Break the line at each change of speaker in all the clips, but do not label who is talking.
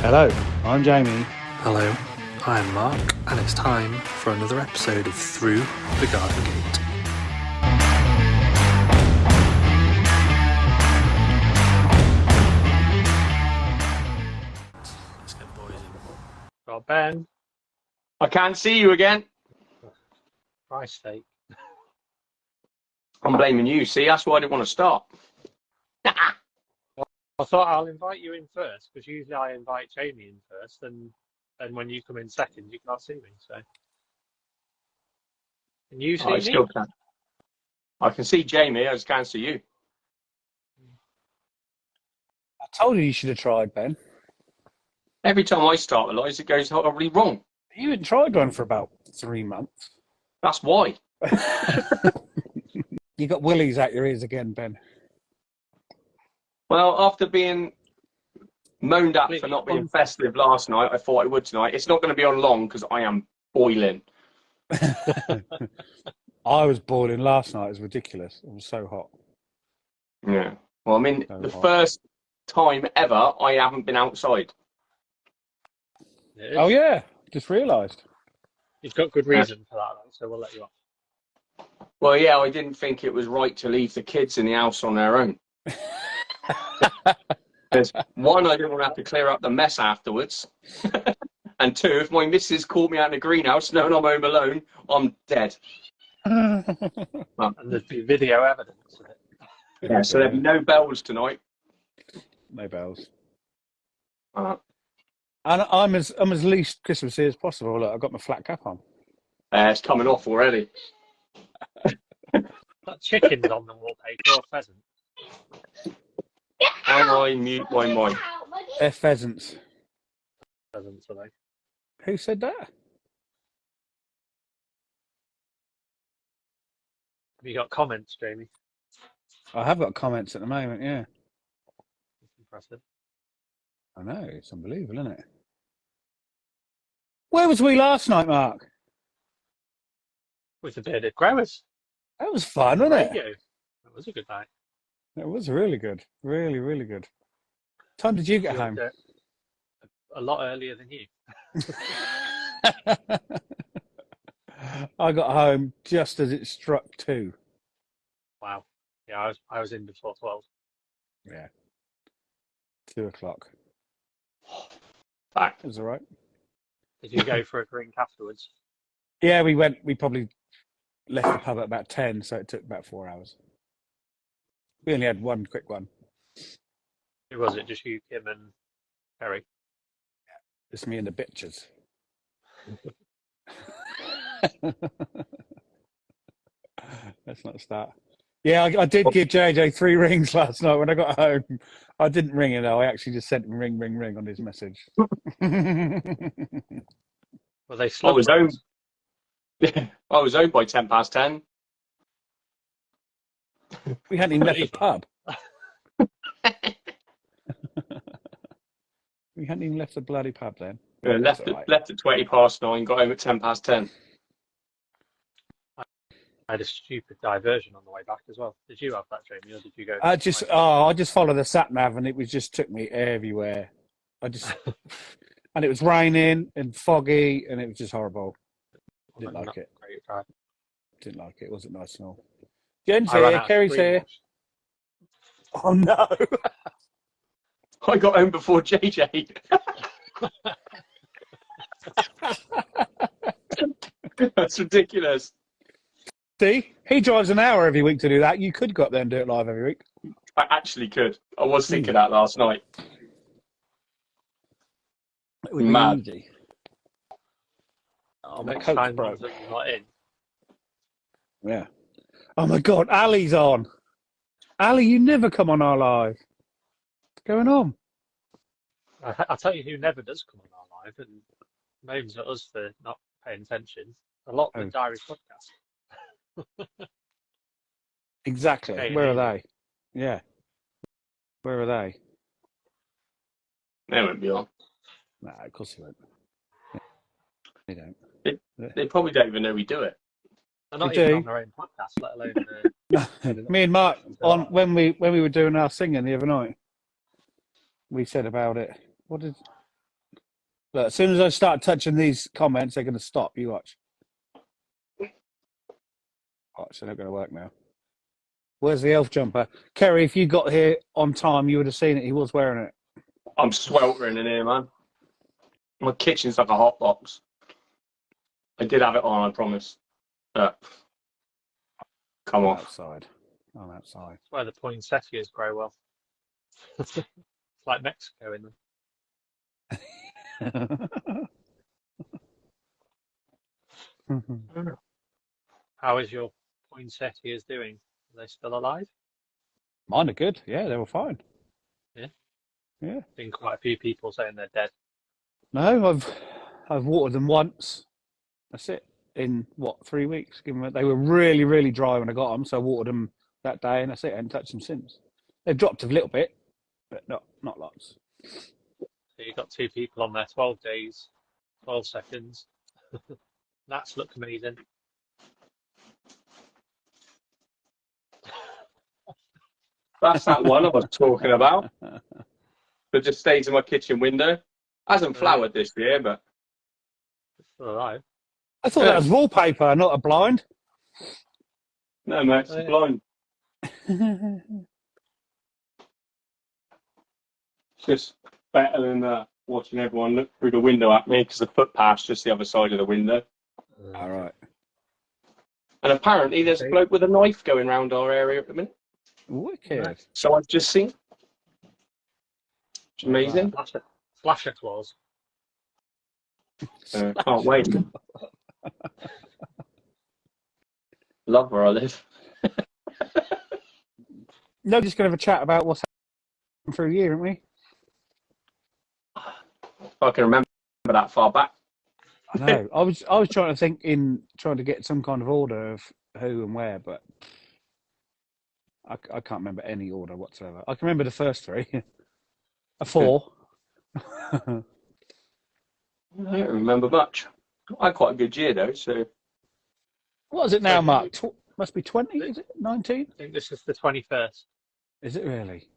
Hello, I'm Jamie.
Hello, I'm Mark, and it's time for another episode of Through the Garden Gate. Let's get boys in.
Got Ben.
I can't see you again.
Christ's sake.
I'm blaming you. See, that's why I didn't want to start.
I thought I'll invite you in first because usually I invite Jamie in first, and then when you come in second, you can't see me. So, can you see
I
me?
still can. I can see Jamie. I just can't see you.
I told you should have tried, Ben.
Every time I start with lies, it goes horribly wrong.
You hadn't tried one for about 3 months.
That's why.
You got willies out your ears again, Ben.
Well, after being moaned at for not being festive last night, I thought I would tonight. It's not going to be on long because I am boiling.
I was boiling last night. It was ridiculous. It was so hot.
Yeah. Well, I mean,
So
the
hot.
first time ever I haven't been outside.
It is.
Oh, yeah. Just realised.
You've got good reason for that, though, so we'll let you off.
Well, yeah, I didn't think it was right to leave the kids in the house on their own. Because one, I didn't want to have to clear up the mess afterwards. And two, if my missus called me out in the greenhouse knowing I'm home alone, I'm dead.
And there's the video evidence of it.
Yeah, so there'll be no bells tonight.
No bells.
Uh,
And I'm as least Christmassy as possible. Look, I've got my flat cap on.
it's coming off already.
That chicken's on the wallpaper or pheasant.
And I mute my mic.
They're pheasants.
Pheasants, are they?
Who said that?
Have you got comments, Jamie?
I have got comments at the moment, yeah.
That's impressive.
I know, it's unbelievable, isn't it? Where was we last night, Mark?
With the bearded growers.
That was fun, wasn't it?
Radio. That was a good night.
It was really good. Really, really good. What time did you get
You
home?
were a lot earlier than you.
I got home just as it struck 2.
Wow. Yeah, I was in before 12.
Yeah. 2 o'clock.
Back.
It was all right.
Did you go for a drink afterwards?
Yeah, we probably left the pub at about 10, so it took about 4 hours. We only had one quick one.
Who was it? Just you, Kim, and Harry?
It's me and the bitches. Let's not start. Yeah, I did give JJ 3 rings last night when I got home. I didn't ring it though. I actually just sent him ring, ring, ring on his message.
Were they
I
slug
was home.
rings?
I was home by 10:10.
We hadn't even left the pub. We hadn't even left the bloody pub then.
Yeah, left
That's all right.
at 9:20, got home at 10:10.
I had a stupid diversion on the way back as well. Did you have that, Jamie, or did you go?
I just followed the sat nav and it just took me everywhere. And it was raining and foggy and it was just horrible. Didn't like it.
Great drive.
Didn't like it. It wasn't nice at all. Jen's
I ran
here.
out of
Kerry's
screen
here.
wash.
Oh no!
I got home before JJ. That's ridiculous.
See, he drives an hour every week to do that. You could go up there and do it live every week.
I actually could. I was thinking that last night.
It would be
Mad.
easy.
I'll
My
make
coat's
time
broke.
that you're not in.
Yeah. Oh my God, Ali's on. Ali, you never come on our live. What's going on?
I'll tell you who never does come on our live and moans at us for not paying attention. A lot of the Diary podcast.
Exactly.
Okay,
Where are
anyway.
they? Yeah. Where are they?
They won't be on.
No, of course they won't. They don't.
They probably don't even know we do it.
They're not
They
even
do.
on their own podcast, let alone.
Me and Mark when we were doing our singing the other night, we said about it. What did Look, as soon as I start touching these comments, they're going to stop. You watch. Watch, they're not going to work now. Where's the elf jumper? Kerry, if you got here on time, you would have seen it. He was wearing it.
I'm sweltering in here, man. My kitchen's like a hot box. I did have it on, I promise. Come
I'm
off.
outside. I'm outside.
That's where the poinsettias grow well. It's like Mexico in them. How is your poinsettias doing? Are they still alive?
Mine are good. Yeah, they were fine.
Yeah?
Yeah.
Been quite a few people saying they're dead.
No, I've watered them once. That's it. In what, 3 weeks? They were really, really dry when I got them, so I watered them that day, and that's it. I haven't touched them since. They've dropped a little bit, but not lots.
So you've got 2 people on there, 12 days, 12 seconds. That's look amazing.
That's that one I was talking about. That just stays in my kitchen window. Hasn't flowered this year, but
It's still alive.
I thought that was wallpaper, not a blind.
no, mate, it's blind. It's just better than watching everyone look through the window at me because the footpath's just the other side of the window.
All right.
And apparently there's a bloke with a knife going round our area at the minute.
Wicked.
So I've just seen. It's amazing.
Flasher claws.
Can't wait. Love where I live.
No, just going to have a chat about what's happened through the year, aren't we?
I can remember that far back.
I know. I was trying to think trying to get some kind of order of who and where, but I can't remember any order whatsoever. I can remember the first 3. 4.
I don't remember much. I had quite a good year though, so.
What is it now, Mark? Must be 20, is it? 19?
I think this is the 21st.
Is it really?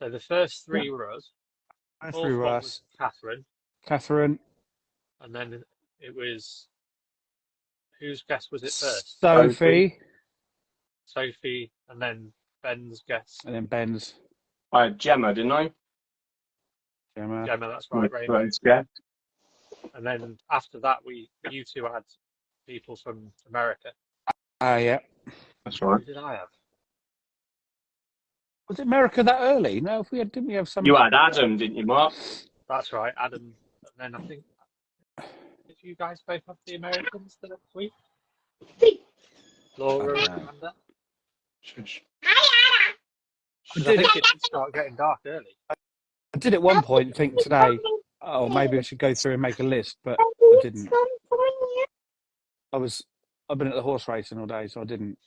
So the first 3 were us.
First
Fourth
through
one
us.
was Catherine.
Catherine.
And then it was, whose guess was it first?
Sophie.
Sophie, and then Ben's guess.
And then Ben's.
I had Gemma, didn't I?
Gemma.
Gemma, that's right, Raymond.
Right, yeah.
And then after that, you 2 had people from America.
Yeah.
That's right.
Who did I have?
Was it America that early? No, didn't we have some?
You had Adam, didn't you, Mark?
That's right, Adam. And then I think, did you guys both have the Americans the next week? Laura and Amanda? I think it did start getting dark early.
I did at one point think today, oh, maybe I should go through and make a list, but I didn't. I've been at the horse racing all day, so I didn't.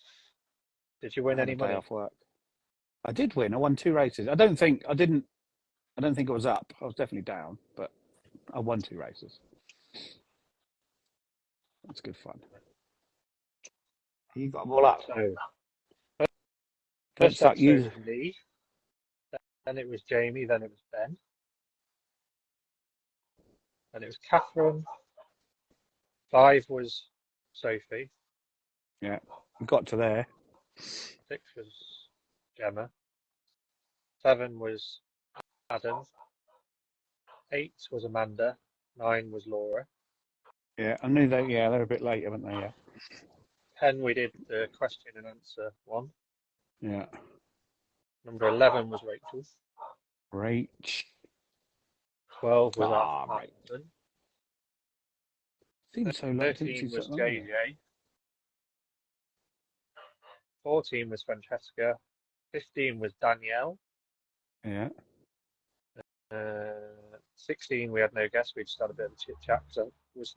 Did you win
have
any
a day
money?
off work. I did win. I won 2 races. I don't think it was up. I was definitely down, but I won 2 races. That's good fun. You got them all up.
So,
Don't
first
start
episode
using.
was Lee, then it was Jamie, then it was Ben, then it was Catherine, 5 was Sophie,
Yeah, we got to there.
6 was Gemma, 7 was Adam, 8 was Amanda, 9 was Laura,
Yeah, I knew they. Yeah, they're a bit late, haven't they? Yeah.
10 we did the question and answer one.
Yeah.
Number 11 was Rachel.
Rach.
12 was
Ah,
Alfred.
right. Seems so late.
13 was JJ. 14 was Francesca. 15 was Danielle.
Yeah.
16 we had no guests. We just had a bit of a chit chat. So was.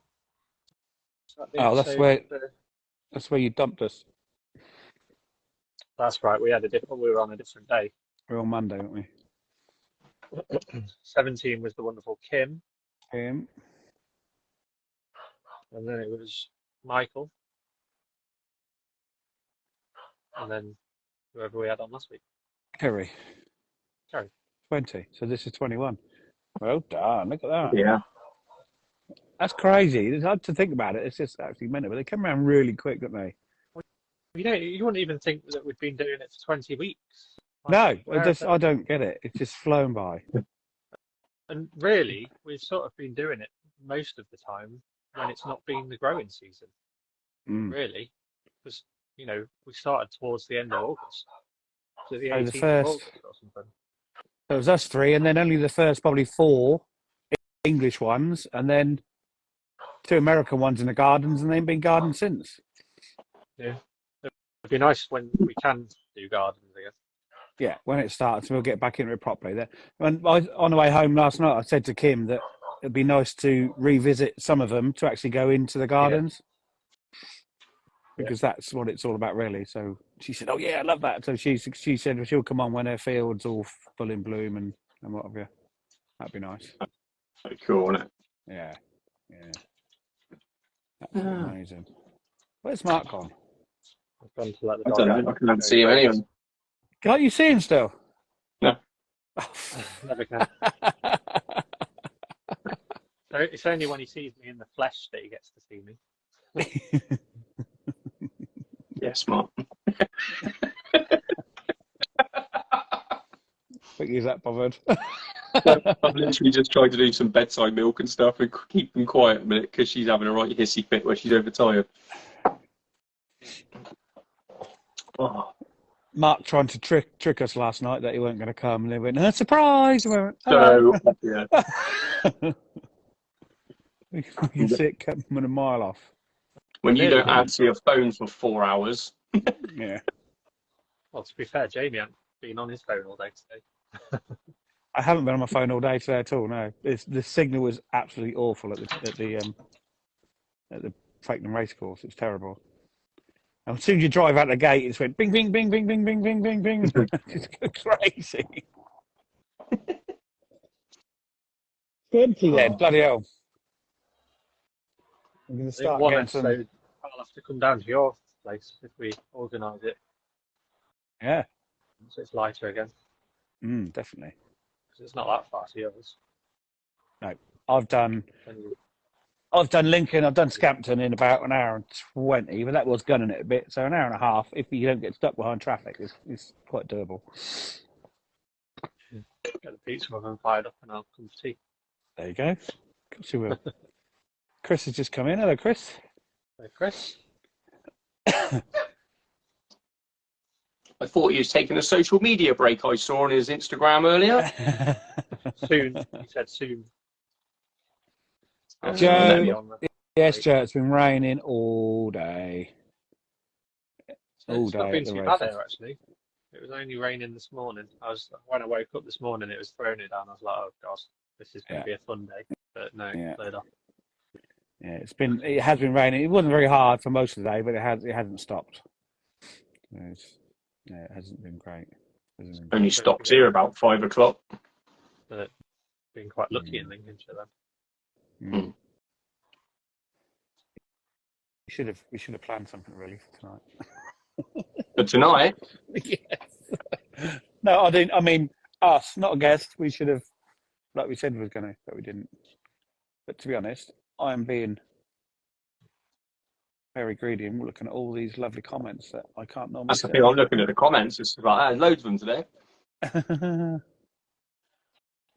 Oh, that's where you dumped us.
That's right. We were on a different day.
We're on Monday, weren't we?
17 was the wonderful Kim,
Um,
and then it was Michael, and then whoever we had on last week.
Kerry.
Kerry.
20. So this is 21. Well done. Look at that.
Yeah.
That's crazy. It's hard to think about it. It's just actually mental. But they come around really quick, don't they?
You wouldn't even think that we've been doing it for 20 weeks.
No,
where
I don't get it. It's just flown by.
And really, we've sort of been doing it most of the time when it's not been the growing season, really. Because, we started towards the end of August. So the 18th of August or something.
So it was us three, and then only the first probably 4 English ones, and then 2 American ones in the gardens, and they've been gardens since.
Yeah. It'd be nice when we can do gardens again.
Yeah, when it starts, we'll get back into it properly. On the way home last night, I said to Kim that it'd be nice to revisit some of them to actually go into the gardens. Because that's what it's all about, really. So she said, "Oh yeah, I love that." So she said she'll come on when her field's all full in bloom and what have you. That'd be nice.
Pretty cool, isn't it?
Yeah. That's amazing. Where's Mark gone?
I've gone to let the
I
dog
don't
out.
know. I can't see him anyway.
Can't you see him still?
No.
Never can. It's only when he sees me in the flesh that he gets to see me.
Yeah, smart.
Think he's that bothered.
I've literally just tried to do some bedside milk and stuff and keep them quiet a minute because she's having a right hissy fit where she's overtired. Oh.
Mark trying to trick us last night that he weren't going to come, and they went, surprise! And we went,
So, yeah.
we can see it coming a mile off.
When you don't answer your phone for 4 hours.
Yeah.
Well, to be fair, Jamie hasn't been on his phone all day today.
I haven't been on my phone all day today at all. No, the signal was absolutely awful at the Fakenham Racecourse. It's terrible. And as soon as you drive out the gate, it just went bing, bing, bing, bing, bing, bing, bing, bing, bing. It's crazy. Empty then, bloody hell. I'm going to start
One
getting some.
episode, I'll have to come down to your place if we organise it.
Yeah.
So it's lighter again.
Definitely.
Because it's not that far to yours.
No, I've done Lincoln, I've done Scampton in about an hour and 20, but that was gunning it a bit. So an hour and a half, if you don't get stuck behind traffic, is quite doable.
Get the pizza oven fired up and I'll come for tea.
There you go. Of course you will. Chris has just come in. Hello, Chris.
Hey, Chris.
I thought he was taking a social media break. I saw on his Instagram earlier.
Soon. He said soon.
Joe, yes, Joe, it's been raining all day.
It's not been too bad here, actually. It was only raining this morning. When I woke up this morning, it was throwing it down. I was like, oh, gosh, this is going to be a fun day. But no, cleared up.
Yeah, it has been raining. It wasn't very hard for most of the day, but it hasn't stopped. It hasn't been great.
Only stopped here about 5 o'clock.
But been quite lucky in Lincolnshire then.
We should have planned something really for tonight.
But tonight?
Yes. No, I didn't. I mean, us, not a guest. We should have, like we said we was going to, but we didn't. But to be honest, I am being very greedy and looking at all these lovely comments that I can't normally
That's the thing, I'm looking at the comments. It's like, loads of them today.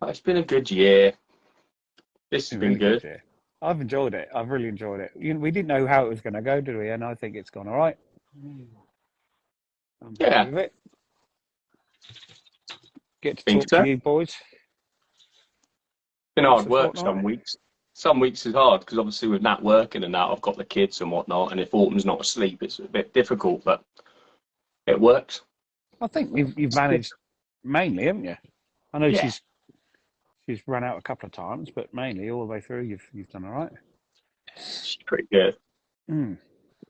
It's been a good year. This has been good.
Year. I've enjoyed it. I've really enjoyed it. We didn't know how it was going to go, did we? And I think it's gone all right.
Yeah.
Get to talk to you boys.
It's been hard work some weeks. Some weeks is hard because obviously with Nat working and that, I've got the kids and whatnot. And if Autumn's not asleep, it's a bit difficult, but it works.
I think you've managed mainly, haven't you? I know she's run out a couple of times, but mainly all the way through, you've done all right.
She's pretty good.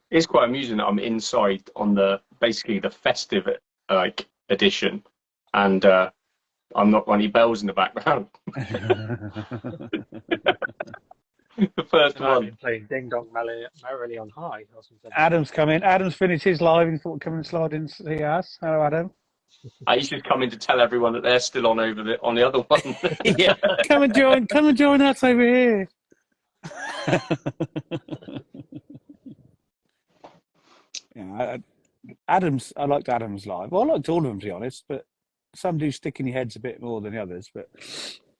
It's quite amusing that I'm inside on basically the festive edition, and I'm not running bells in the background. The first one.
Playing Ding Dong Merrily on High or something.
Adam's come in. Adam's finished his live and thought come and slide in to see us. Hello, Adam.
I used to come in to tell everyone that they're still on the other one.
Yeah. Come and join us over here. Yeah, Adams. I liked Adams live. Well, I liked all of them to be honest, but some do stick in your heads a bit more than the others. But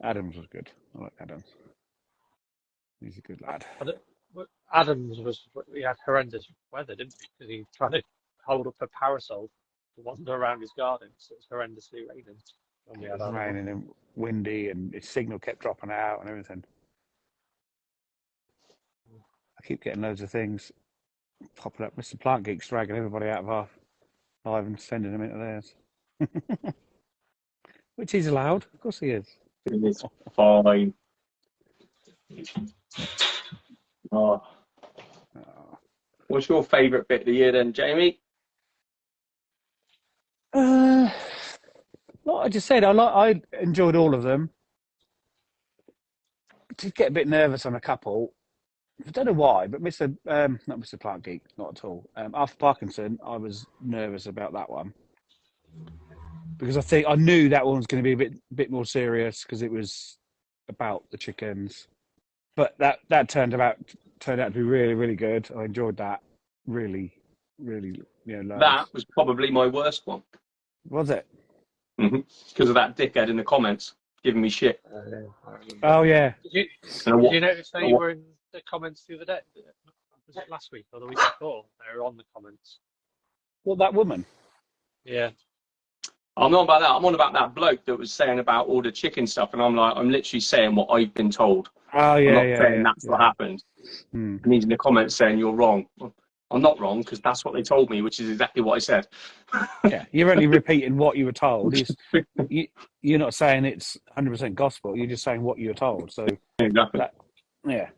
Adams was good. I like Adams. He's a good lad.
Adams he had horrendous weather, didn't he? Because he tried to hold up a parasol to wander around his garden, so it was horrendously raining.
It was raining and windy, and his signal kept dropping out and everything. I keep getting loads of things popping up. Mr. Plant Geek's dragging everybody out of our live and sending them into theirs. Which he's allowed. Of course he is.
It's fine. Oh. What's your favourite bit of the year then, Jamie?
Like I just said, I enjoyed all of them. Did get a bit nervous on a couple. I don't know why, but not Mr. Plant Geek, not at all. After Parkinson, I was nervous about that one because I knew that one was going to be a bit more serious because it was about the chickens. But that turned out to be really, really good. I enjoyed that really, really.
That was probably my worst one.
Was it?
Because of that dickhead in the comments giving me shit.
Oh yeah.
Did you notice they were in the comments the other day? Was it last week or the week before? They were on the comments.
What, that woman?
Yeah.
I'm not about that. I'm on about that bloke that was saying about all the chicken stuff, and I'm literally saying what I've been told.
Oh yeah,
I'm not saying that's what happened. And he's in the comments saying you're wrong. I'm not wrong because that's what they told me, which is exactly what I said.
Yeah, you're only repeating what you were told. You're not saying it's 100% gospel. You're just saying what you were told. So
exactly.
Yeah.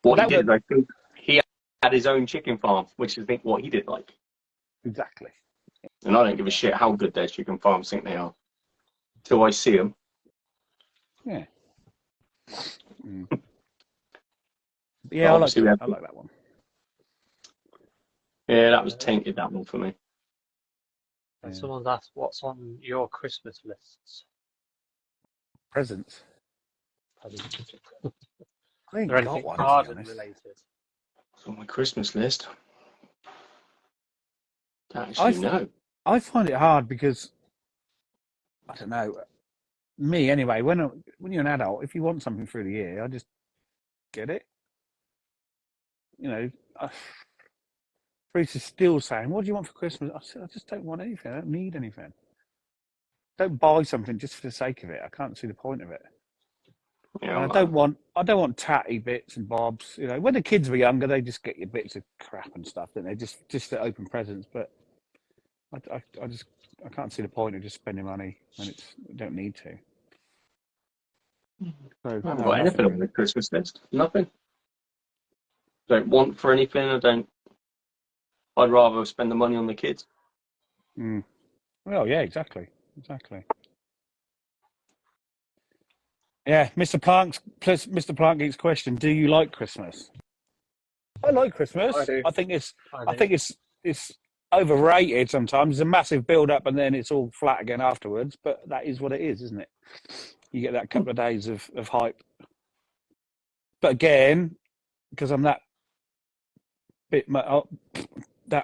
What he did, I think he had his own chicken farm, which is what he did like.
Exactly.
And I don't give a shit how good their chicken farms think they are till I see them.
Yeah. Yeah, I like that one.
Yeah, that was tainted, that one for me.
And someone's asked, what's on your Christmas lists?
Presents. I ain't
Or
got one,
garden related?
It's on my Christmas list. Actually, no.
I find it hard because, I don't know, me anyway, when you're an adult, if you want something through the year, I just get it. Bruce is still saying, what do you want for Christmas? I said, I just don't want anything. I don't need anything. Don't buy something just for the sake of it. I can't see the point of it.
Yeah,
and I don't want tatty bits and bobs. When the kids were younger, they just get your bits of crap and stuff, didn't they? Just to open presents. But I can't see the point of just spending money when you don't need to.
So, I haven't got anything on the Christmas list. Nothing. Don't want for anything. I'd rather spend the money on the kids.
Well, yeah, exactly. Yeah, Mr. Plant Geek's question: do you like Christmas? I like Christmas.
I do.
I think it's overrated sometimes. There's a massive build up and then it's all flat again afterwards. But that is what it is, isn't it? You get that couple of days of hype. But again, because I'm that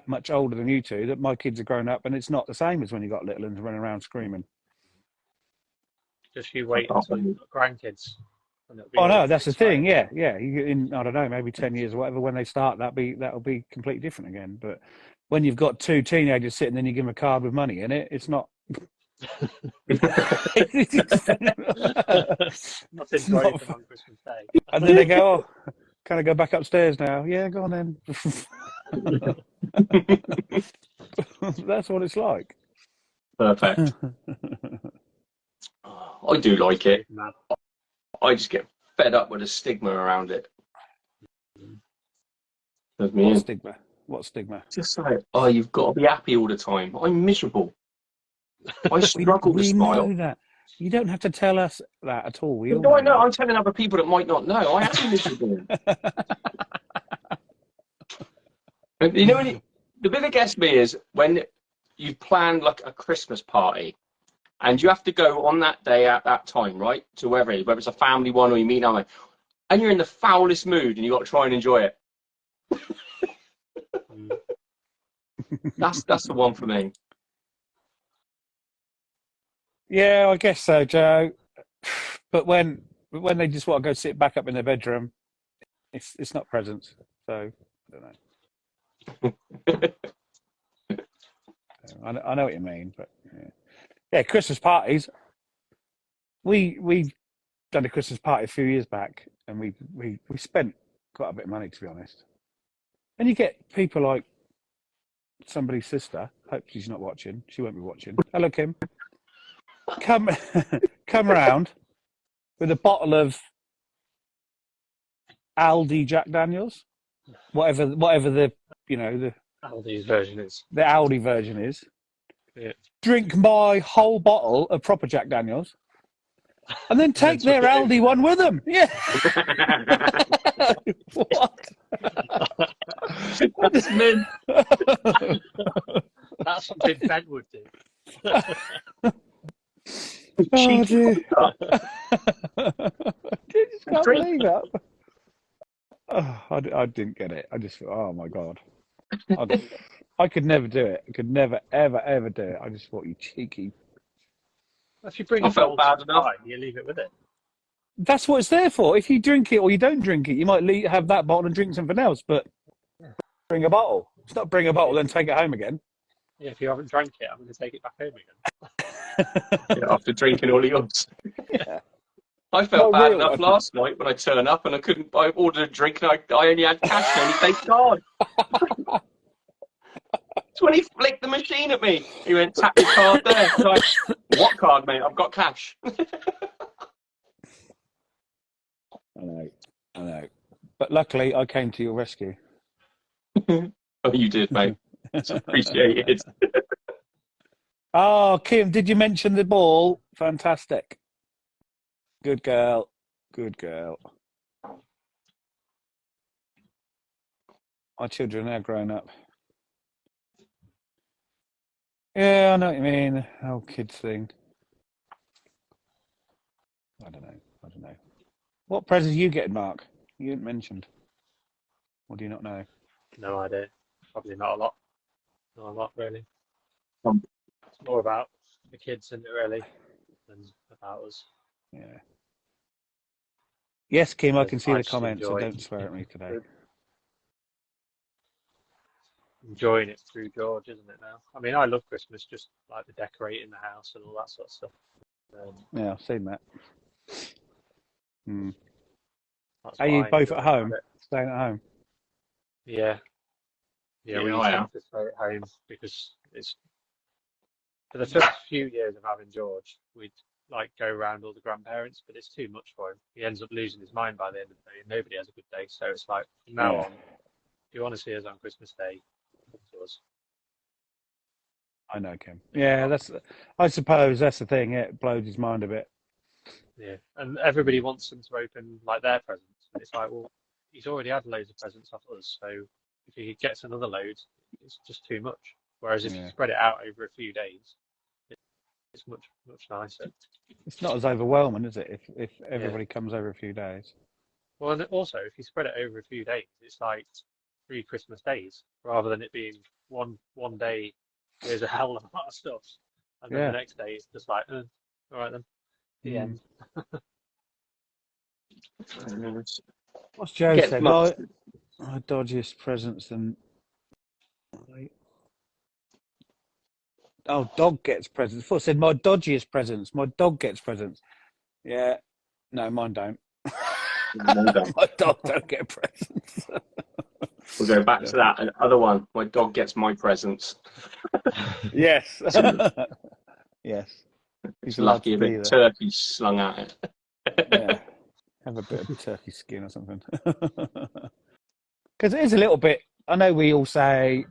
much older than you two, that my kids are grown up, and it's not the same as when you got little ones running around screaming.
Just you wait until you've got grandkids.
Oh no, that's the thing. Yeah. In I don't know, maybe 10 years or whatever, when they start, that'll be completely different again. But when you've got two teenagers sitting, then you give them a card with money in it. It's not.
Not enjoying them on Christmas Day.
And then they go, oh, can I go back upstairs now? Yeah, go on then. That's what it's like.
Perfect. I do like it. I just get fed up with the stigma around it.
What stigma?
Just like, oh, you've got to be happy all the time. I'm miserable. I struggle to smile.
Know that. You don't have to tell us that at all.
No, I know. I'm telling other people that might not know. I am miserable. And the bit that gets me is when you plan like a Christmas party and you have to go on that day at that time, right? To whether it's a family one or you meet. and you're in the foulest mood, and you got to try and enjoy it. That's the one for me.
Yeah, I guess so, Joe. But when they just want to go sit back up in their bedroom, it's not presents. So I don't know. I know what you mean, but yeah, Christmas parties. We've done a Christmas party a few years back, and we spent quite a bit of money, to be honest. And you get people like somebody's sister. Hope she's not watching. She won't be watching. Hello, Kim. Come round with a bottle of Aldi Jack Daniels, whatever the
Aldi's version is.
The Aldi version is.
Yeah.
Drink my whole bottle of proper Jack Daniels, and then take their Aldi one with them. Yeah. What?
That's mint.
That's something Ben would do.
Oh, dear. I just can't believe that. Oh, I didn't get it. I just thought, oh my God. I could never do it. I could never, ever, ever do it. I just thought, you cheeky.
If you bring
I felt bad enough.
You leave it with it.
That's what it's there for. If you drink it or you don't drink it, you might have that bottle and drink something else, but bring a bottle. It's not bring a bottle and take it home again.
Yeah, if you haven't drank it, I'm going to take it back home again.
Yeah, after drinking all of yours.
Yeah.
I felt bad enough last night when I turned up and I ordered a drink and I only had cash and only paid card. So when he flicked the machine at me, he went, tap your card there. I was like, what card, mate? I've got cash.
I know. But luckily, I came to your rescue.
Oh, you did, mate. It's appreciated.
Oh, Kim, did you mention the ball? Fantastic. Good girl. Good girl. Our children are grown up. Yeah, I know what you mean. The whole kids thing. I don't know. What presents are you getting, Mark? You didn't mention. Or do you not know?
No idea. Probably not a lot. Not a lot, really.
Um,
It's more about the kids, isn't it, really, than about us.
Yeah. Yes, Kim, I can see
I
the
just
comments, so
enjoy
don't swear at me today.
enjoying it through George, isn't it now? I mean, I love Christmas, just like the decorating the house and all that sort of stuff.
Yeah, I've seen that.
That's
Are you
why I
both
enjoy
at home?
it.
Staying at home?
Yeah.
Yeah,
We
I
tend
am.
to stay at home because it's for the first few years of having George, we'd like go around all the grandparents, but it's too much for him. He ends up losing his mind by the end of the day, and nobody has a good day. So it's like from now on, if you want to see us on Christmas Day, come to us.
I know, Kim. Yeah, I suppose that's the thing. It blows his mind a bit.
Yeah, and everybody wants them to open like their presents. And it's like, well, he's already had loads of presents off us, so if he gets another load, it's just too much. Whereas if you spread it out over a few days, it's much nicer.
It's not as overwhelming, is it? If everybody comes over a few days.
Well, and also if you spread it over a few days, it's like 3 Christmas days rather than it being one day. There's a hell of a lot of stuff, and then the next day it's just like, all right then, the end.
What's Joe said? My dodgiest presents and dog gets presents. I thought it said my dodgiest presents. My dog gets presents. Yeah, no, mine don't. My dog don't get presents.
We'll go back to that other one. My dog gets my presents.
Yes. Yes.
He's lucky a bit of turkey slung at it.
Yeah. Have a bit of turkey skin or something. Because it is a little bit, I know we all say,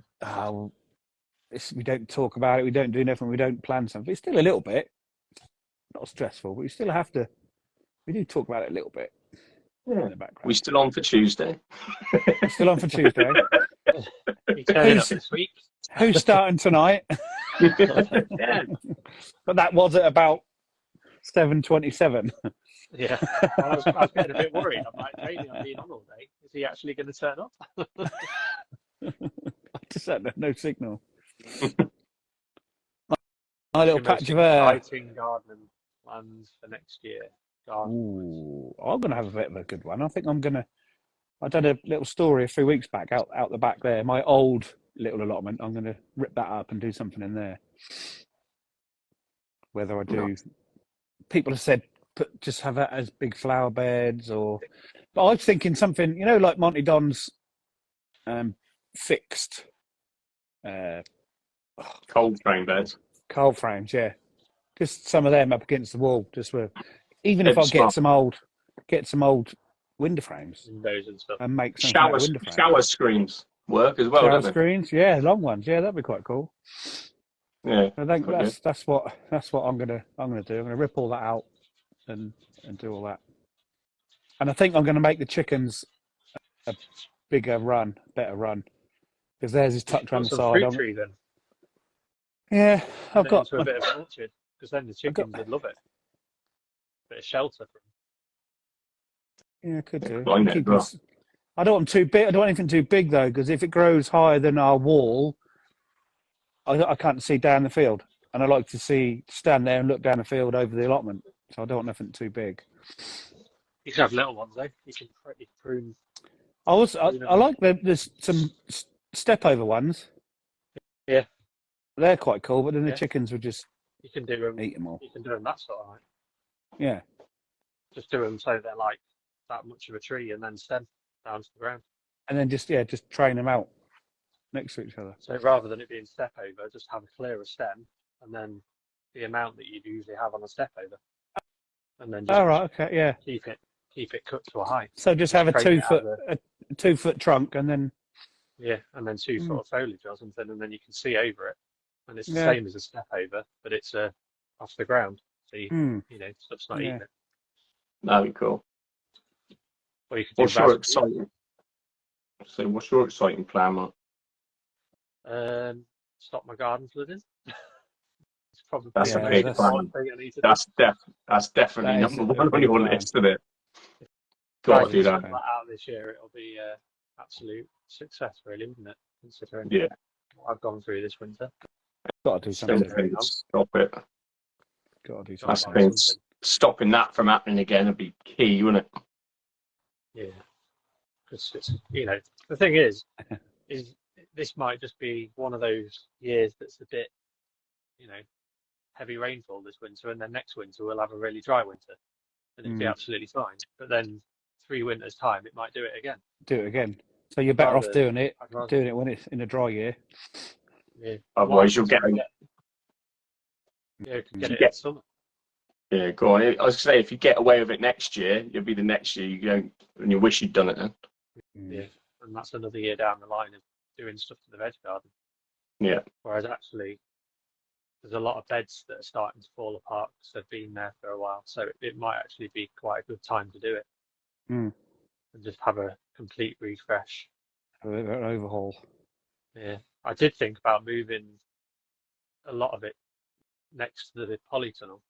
we don't talk about it, we don't do nothing, we don't plan something. It's still a little bit, not stressful, but we still have to, we do talk about it a little bit.
Yeah.
In the background.
We're still on for Tuesday.
We're still on for Tuesday.
You turning up this week?
Who's starting tonight?
Yeah.
But that was at about 7:27.
Yeah. Well, I was getting a bit worried. I'm like, Jamie, I've been on all day. Is he actually going to turn up?
I just had no signal. My
What's
little
your most
patch of air.
exciting gardening plans for next year? Garden.
Ooh, I'm going to have a bit of a good one. I think I'm going to. I did a little story a few weeks back out the back there. My old little allotment. I'm going to rip that up and do something in there. Whether I do, people have said just have that as big flower beds, or. But I was thinking something, like Monty Don's fixed
Cold frame beds.
cold frames, yeah. Just some of them up against the wall, just with. Even if
It's
I
smart.
get some old window frames
Windows and stuff.
and make something out of window frames.
Shower screens work as well,
Shower
don't they?
screens, yeah, long ones, yeah, that'd be quite cool.
Yeah.
I think
Okay.
that's what I'm gonna do. I'm gonna rip all that out and do all that. And I think I'm gonna make the chickens a better run, because theirs is tucked around
Put
the
some
side.
fruit tree then.
Yeah, I've
Turn it
got.
into a bit of an orchard, because then the chickens would love it. Bit of shelter for them.
Yeah, could do.
Climate as
Keep
well.
us- I don't want them too big. I don't want anything too big though, because if it grows higher than our wall, I can't see down the field, and I like to stand there and look down the field over the allotment. So I don't want nothing too big.
You can have little ones though. You can prune.
I like there's some step over ones.
Yeah.
They're quite cool, but then the
Yeah.
chickens would just
You can do them.
eat them all.
You can do them that sort of height.
Yeah.
Just do them so they're like that much of a tree, and then stem down to the ground.
And then just train them out next to each other.
So rather than it being step over, just have a clearer stem, and then the amount that you'd usually have on a step over, and then just
All right, okay, yeah.
keep it cut to a height.
So just have a
train it
2 foot
out
a 2 foot trunk, and then
Yeah, and then 2 foot of foliage or something, and then you can see over it, and it's the
Yeah.
same as a step over, but it's off the ground, so stuff's not eating it.
That'd be cool.
Or you could do
What's your
raspberry.
exciting? So, what's your exciting plan, Mark?
Stop my garden flooding. It's probably
That's
a
the
big
most
plan.
important thing I need to do.
That's definitely
That is
number
a
one on
big
your
plan.
list, isn't it?
Try
Got to do
sort
that.
that out this year. It'll be absolute success, really, isn't it? Considering
Yeah.
what I've gone through this winter.
got to do
Still
something.
going on.
Stop it.
Got to do
That's
something.
the thing. Stopping that from happening again would be key, wouldn't it?
Yeah, because the thing is this might just be one of those years that's a bit, heavy rainfall this winter, and then next winter we'll have a really dry winter, and it'd be absolutely fine. But then 3 winters time, it might do it again.
Do it again. So you're better off
Rather-
doing it
I'd rather-
doing it when it's in a dry year.
Yeah.
Otherwise, you'll
Why?
get.
Yeah, you can get
You
it
get-
in summer.
Yeah, go on. I was gonna say, if you get away with it next year, you'll be the next year you go and you wish you'd done it then.
Yeah, and that's another year down the line of doing stuff to the veg garden.
Yeah.
Whereas actually, there's a lot of beds that are starting to fall apart because they've been there for a while. So it might actually be quite a good time to do it.
Mm.
And just have a complete refresh.
A bit of an overhaul.
Yeah, I did think about moving a lot of it next to the polytunnel,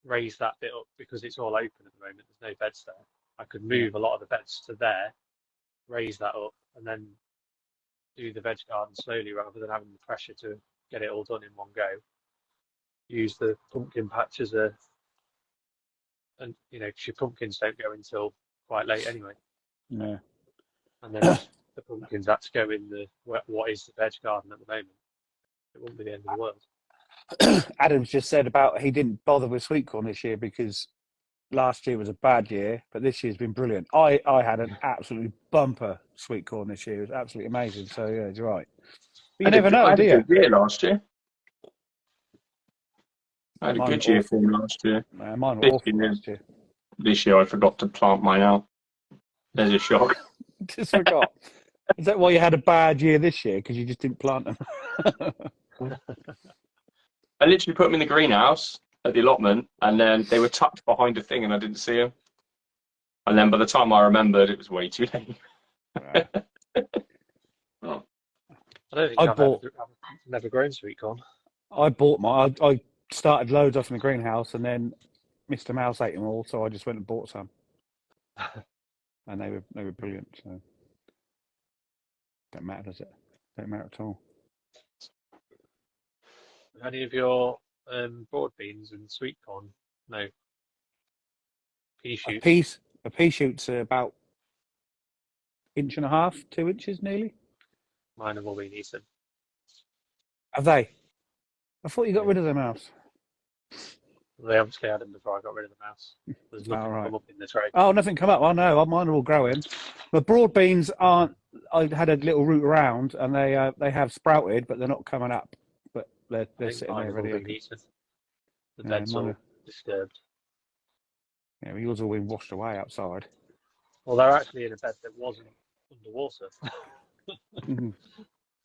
raise that bit up because it's all open at the moment. There's no beds there. I could move a lot of the beds to there, raise that up, and then do the veg garden slowly rather than having the pressure to get it all done in one go. Use the pumpkin patch as and 'cause your pumpkins don't go until quite late anyway.
Yeah.
And then the pumpkins had to go in what is the veg garden at the moment. It wouldn't be the end of the world.
Adam's just said about he didn't bother with sweet corn this year because last year was a bad year, but this year's been brilliant. I had an absolutely bumper sweet corn this year. It was absolutely amazing. So yeah, you're right. But you never know,
I had
do
a
you?
good year last year. I had a
Mine
good
were
year
awful.
for him last year.
Mine were
This
awful
year.
last year.
This year I forgot to plant mine out. There's a shock.
Just forgot. Is that why you had a bad year this year? Because you just didn't plant them?
I literally put them in the greenhouse at the allotment, and then they were tucked behind a thing, and I didn't see them. And then by the time I remembered, it was way too late.
Right.
Oh.
I don't think
I
I've
bought-
never grown sweet corn.
I bought my. I started loads off in the greenhouse, and then Mr. Mouse ate them all, so I just went and bought some. And they were brilliant. So don't matter, does it? Don't matter at all.
Any of your broad beans and sweet corn? No. Pea shoots.
A pea shoot's about 1.5 inches, 2 inches nearly.
Mine have all been eaten.
Have they? I thought you got rid of the mouse.
They obviously had them before I got rid of the mouse. There's nothing come up in the tray.
Oh, nothing come up. Oh no, mine are all growing. The broad beans aren't. I had a little root around, and they have sprouted, but they're not coming up. But they're sitting there ready.
The bed's all disturbed.
Yeah, yours all been washed away outside.
Well, they're actually in a bed that wasn't underwater.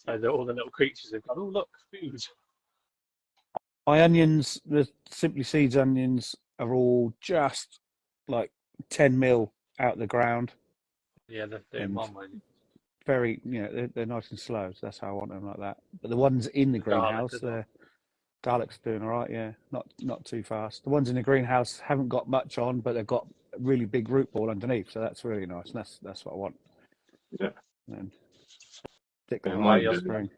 So all the little creatures have gone, oh look, food.
My onions, the Simply Seeds onions, are all just like 10 mil out the ground.
Yeah, they're doing one way.
Very, they're nice and slow, so that's how I want them, like that. But the ones in the greenhouse, garlic's doing all right, yeah, not too fast. The ones in the greenhouse haven't got much on, but they've got a really big root ball underneath, so that's really nice, and that's what I want.
Yeah.
And stick them
mine
in the spring.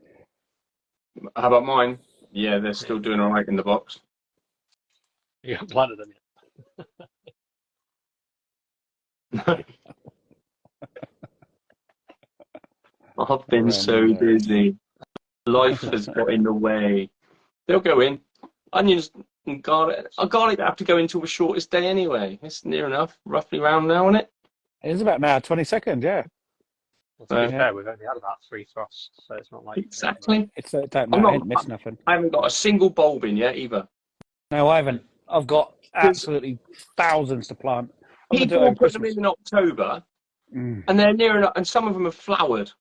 How about mine? Yeah, they're still doing all right in the box.
You haven't planted them yet.
I've been so busy. Life has got in the way. They'll go in. Onions and garlic. Garlic have to go into the shortest day anyway. It's near enough, roughly round now, isn't it?
It's about now, 22nd, yeah.
Well, to be fair, we've only had about 3 frosts, so it's not like...
Exactly.
Don't matter, I ain't missed nothing.
I haven't got a single bulb in yet either.
No, I haven't. I've got absolutely thousands to plant.
People will put them in October, and they're near enough, and some of them have flowered.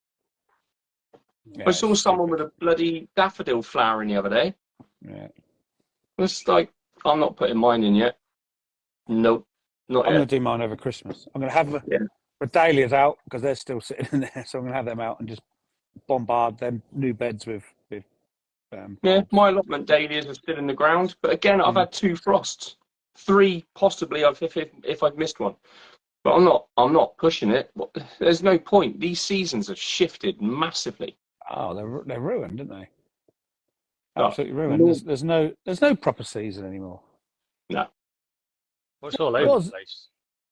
Yeah, I saw someone with a bloody daffodil flowering the other day.
Yeah.
It's like, I'm not putting mine in yet. Nope, not yet.
I'm going to do mine over Christmas. I'm going to have the dahlias out because they're still sitting in there, so I'm going to have them out and just bombard them new beds with
yeah, my allotment dahlias are still in the ground, but again, I've had 2 frosts, 3 possibly if I've missed one. But I'm not pushing it. There's no point. These seasons have shifted massively.
Oh, they're ruined, aren't they? Absolutely ruined. There's no proper season anymore.
No.
Well, it's all over the place.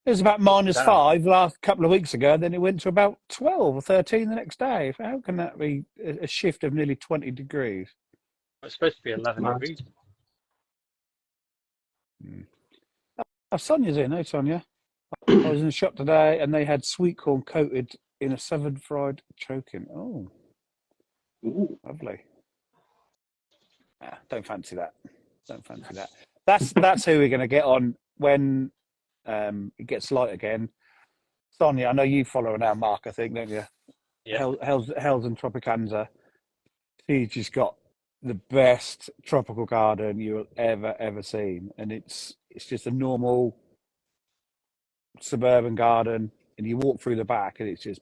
It was about -5 last couple of weeks ago, then it went to about 12 or 13 the next day. How can that be a shift of nearly 20 degrees?
It's supposed to be 11 degrees.
Oh, Sonia's in, Sonia? I was in the shop today and they had sweet corn coated in a southern fried choking. Oh, ooh, lovely. Don't fancy that. Don't fancy that. That's who we're going to get on when it gets light again. Sonia, I know you follow her now, Mark, I think, don't you?
Yeah.
Hells and Tropicanza. She's just got the best tropical garden you'll ever seen. And it's just a normal suburban garden. And you walk through the back and it's just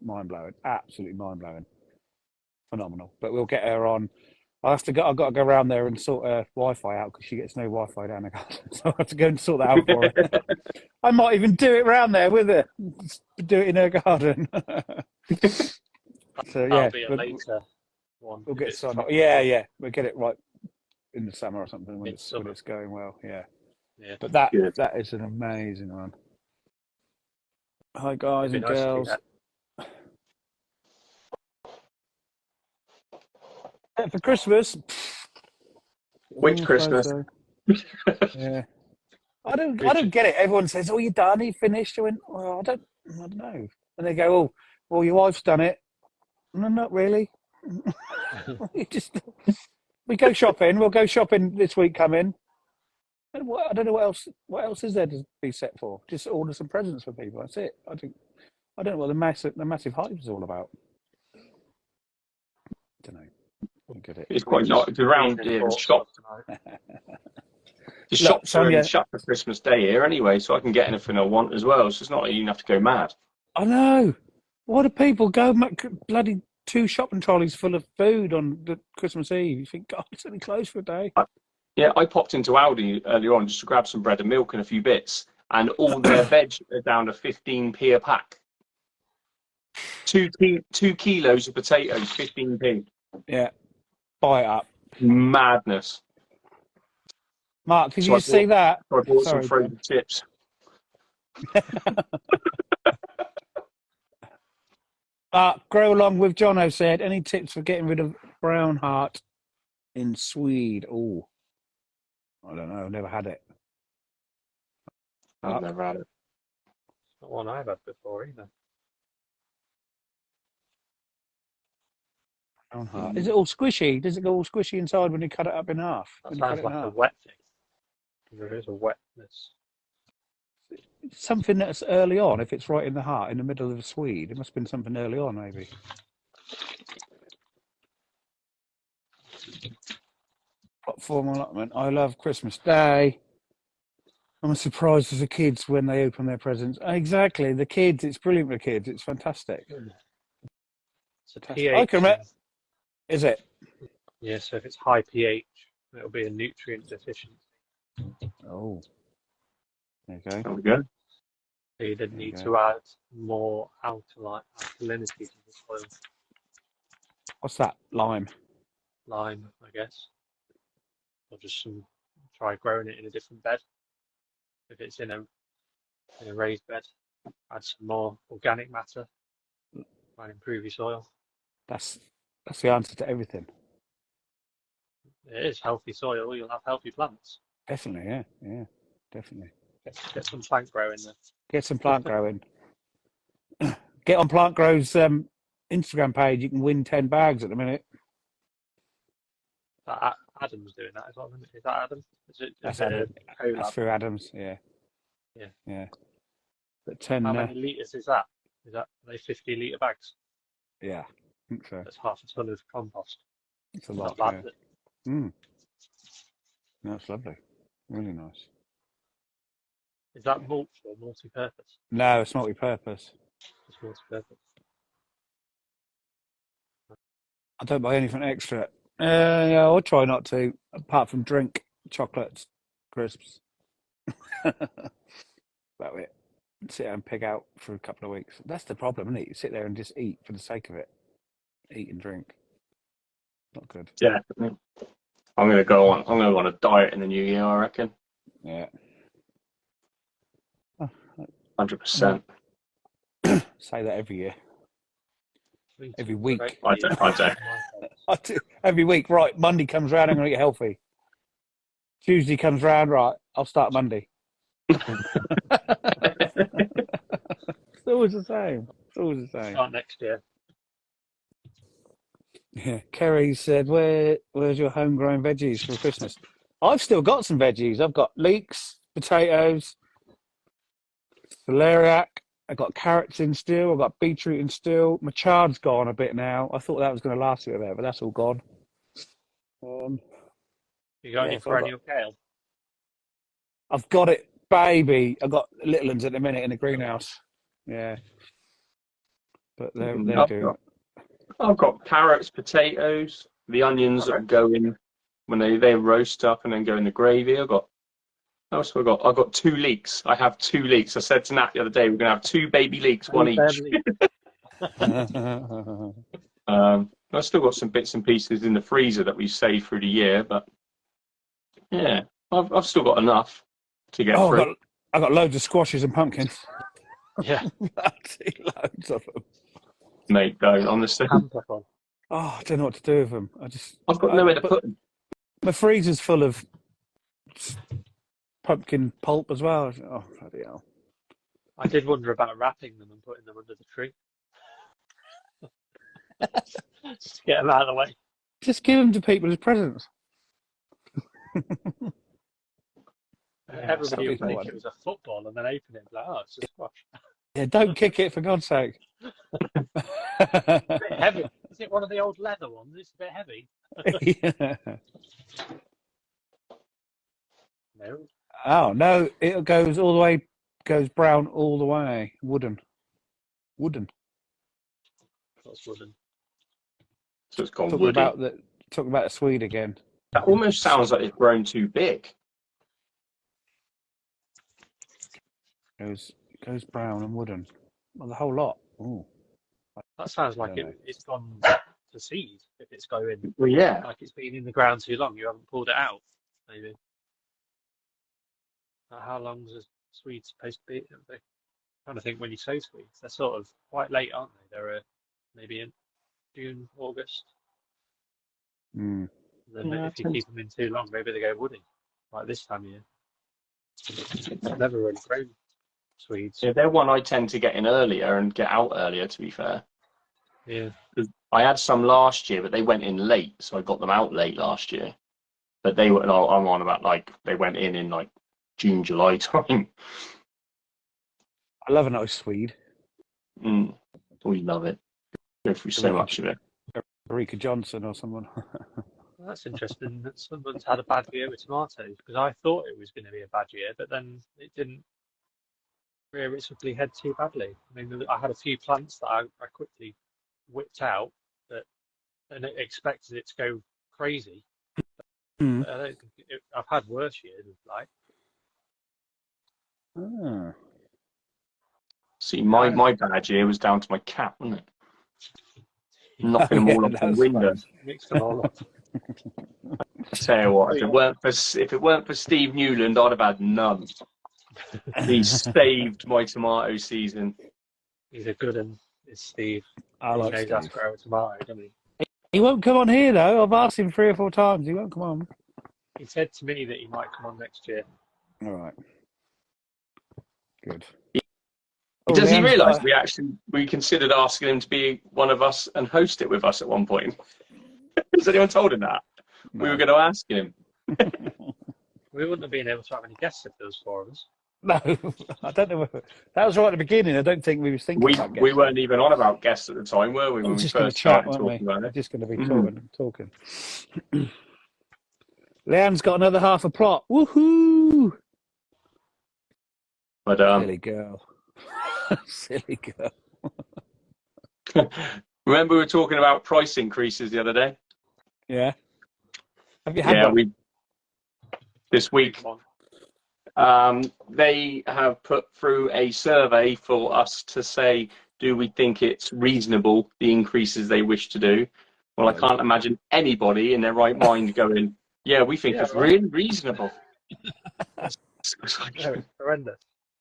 mind-blowing. Absolutely mind-blowing. Phenomenal. But we'll get her on. I've got to go around there and sort her Wi-Fi out because she gets no Wi-Fi down the garden. So I have to go and sort that out for her. I might even do it around there with her. Do it in her garden. So yeah,
that'll be a later one.
We'll get some. Yeah. We'll get it right in the summer or something when it's going well. Yeah. But that is an amazing one. Hi guys and girls. For Christmas.
Which Christmas?
Yeah. I don't get it. Everyone says, "Oh, you done? You finished?" I went, "Well, I don't know." And they go, "Oh, well, your wife's done it." No, not really. We go shopping. We'll go shopping this week. Coming. I don't know what else. What else is there to be set for? Just order some presents for people. That's it. I don't know what the massive hype is all about. I don't know. Get it.
It's quite not. It's around here. The shops are shut for Christmas Day here anyway, so I can get anything I want as well. So it's not like you have to go mad.
I know. Why do people go bloody 2 shopping trolleys full of food on the Christmas Eve? You think, God, it's only closed for a day.
Yeah, I popped into Aldi earlier on just to grab some bread and milk and a few bits, and all their veg are down to 15p a pack. 2 kilos of potatoes, 15p.
Yeah, buy it up.
Madness.
Mark, did
So
you see that?
I bought some
Sorry,
frozen chips.
Grow along with Jono said, any tips for getting rid of brown heart in swede? Oh, I don't know. I've never had it.
I've never had it.
Not one I've had before either.
Brown heart. Is it all squishy? Does it go all squishy inside when you cut it up in half?
That sounds like a wet thing. There is a wetness.
Something that's early on, if it's right in the heart, in the middle of the swede. It must have been something early on, maybe. Platform allotment. I love Christmas Day. I'm surprised as the kids when they open their presents. Exactly, the kids. It's brilliant for kids. It's fantastic.
It's a
Fantastic.
pH.
I can remember. Is it?
Yeah, so if it's high pH, it'll be a nutrient deficiency.
Oh. There you go.
There we go.
So you then need to add more alkalinity to the soil.
What's that? Lime.
Lime, I guess. Or just try growing it in a different bed. If it's in a raised bed, add some more organic matter. Might improve your soil.
That's the answer to everything.
It is healthy soil. You'll have healthy plants.
Definitely, yeah, definitely.
Get some plant growing there.
Get some plant growing. Get on Plant Grow's Instagram page. You can win 10 bags at the minute.
Adam's doing that as well, isn't it? Is that Adam?
That's Adam. That's through Adams, yeah. But 10.
How many litres is that? Are they 50-litre bags?
Yeah, I think so.
That's half a ton of compost.
It's a lot.
Not bad.
Yeah. That's lovely. Really nice.
Is that mulch or multi-purpose?
No, it's multi-purpose.
It's multi-purpose.
I don't buy anything extra. Yeah, I'll try not to, apart from drink, chocolates, crisps. About it. Sit there and pig out for a couple of weeks. That's the problem, isn't it? You sit there and just eat for the sake of it. Eat and drink. Not good.
Yeah. I'm gonna go on a diet in the new year, I reckon.
Yeah.
100%.
Say that every year. Every week.
I don't.
I do. Every week, right, Monday comes round, I'm going to get healthy. Tuesday comes round, right, I'll start Monday. It's always the same. It's always the same.
Start next year.
Yeah. Kerry said, where's your homegrown veggies for Christmas? I've still got some veggies. I've got leeks, potatoes, celeriac. I've got carrots in still. I've got beetroot in still. My chard's gone a bit now. I thought that was going to last a bit, but that's all gone.
You got any perennial kale?
I've got it, baby. I've got little ones at the minute in the greenhouse. Yeah. But they're doing.
I've got carrots, potatoes, the onions that go in when they roast up and then go in the gravy. I've got 2 leeks. I have 2 leeks. I said to Nat the other day, we're going to have 2 baby leeks, one each. I've still got some bits and pieces in the freezer that we saved through the year, but yeah, I've still got enough to get through.
I've got loads of squashes and pumpkins.
Yeah.
Loads of them.
Mate, don't, honestly.
I don't know what to do with them.
I've got nowhere to put them.
My freezer's full of pumpkin pulp as well. Oh, bloody hell.
I did wonder about wrapping them and putting them under the tree. Just get them out of the way.
Just give them to people as presents.
Everybody would think it was a football and then open it and be like, oh, it's a squash.
Yeah, don't kick it, for God's sake.
It's a bit heavy. Is it one of the old leather ones? It's a bit heavy.
Yeah.
No.
Oh, no, it goes all the way, goes brown all the way. Wooden.
What's wooden?
So it's gone woody.
Talk about the Swede again.
That almost sounds like it's grown too big.
Goes brown and wooden. Well, the whole lot. Ooh.
That sounds like
don't know.
it's gone to seed if it's going
Well, yeah.
like it's been in the ground too long. You haven't pulled it out, maybe. How long's a Swede supposed to be? I'm trying to think when you sow Swedes. They're sort of quite late, aren't they? They're maybe in June, August.
Mm.
Then
Yeah,
if you keep them in too long, maybe they go woody, like this time of year. I've never really grown Swedes.
Yeah, they're one I tend to get in earlier and get out earlier, to be fair.
Yeah.
I had some last year, but they went in late, so I got them out late last year. But they were, I'm on about like, they went in like June, July time.
I love a nice Swede.
We love it. Go through so much of it.
Erika Johnson or someone.
Well, that's interesting that someone's had a bad year with tomatoes because I thought it was going to be a bad year, but then it didn't rear its ugly head too badly. I mean, I had a few plants that I quickly whipped out and expected it to go crazy. But I don't think I've had worse years of like.
Ah.
See, my bad year was down to my cat, wasn't it? Knocking them all off the window.
Mixed them all up.
I tell you what, if it weren't for Steve Newland, I'd have had none. He saved my tomato season.
He's a good one, is Steve.
I like
He knows how to
Steve.
grow a tomato, doesn't he?
He won't come on here though. I've asked him 3 or 4 times. He won't come on.
He said to me that he might come on next year.
All right. Good.
Does he realise we considered asking him to be one of us and host it with us at one point? Has anyone told him that?
No.
We were going to ask him.
We wouldn't have been able to have any guests if there was 4 of us.
No, I don't know. That was right at the beginning. I don't think we was thinking about guests.
We weren't even on about guests at the time, were we?
We
When
were
we
just going to
first
chat,
started
weren't
talking
we?
about
We're
it.
just going to be talking. Leanne's got another half a plot. Woohoo!
But
Silly girl. Silly girl.
remember we were talking about price increases the other day?
Yeah. Have you had one?
This week. They have put through a survey for us to say, do we think it's reasonable, the increases they wish to do? Well, I can't imagine anybody in their right mind going, yeah, we think it's really reasonable.
No, it's horrendous.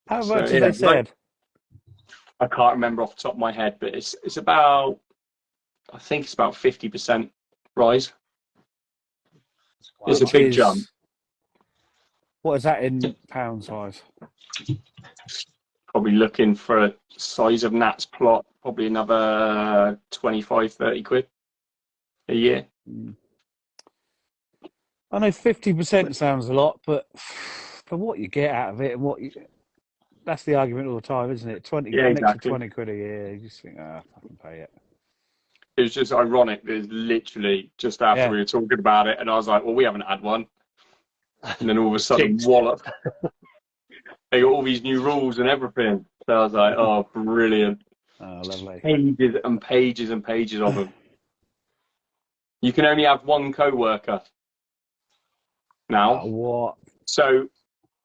How much have they said?
I can't remember off the top of my head, but it's about, I think it's about 50% rise. It's a big jump.
What is that in pound size?
Probably looking for a size of Nat's plot, probably another 25, 30 quid a year.
I know 50% sounds a lot, but for what you get out of it and that's the argument all the time, isn't it? 20,
yeah, exactly.
An extra 20 quid a year. You just think, I can pay it.
It was just ironic. There's literally just after we were talking about it, and I was like, well, we haven't had one. And then all of a sudden, wallop. They got all these new rules and everything. So I was like, oh, brilliant.
Oh, lovely.
Pages and pages and pages of them. You can only have one co-worker now.
What?
So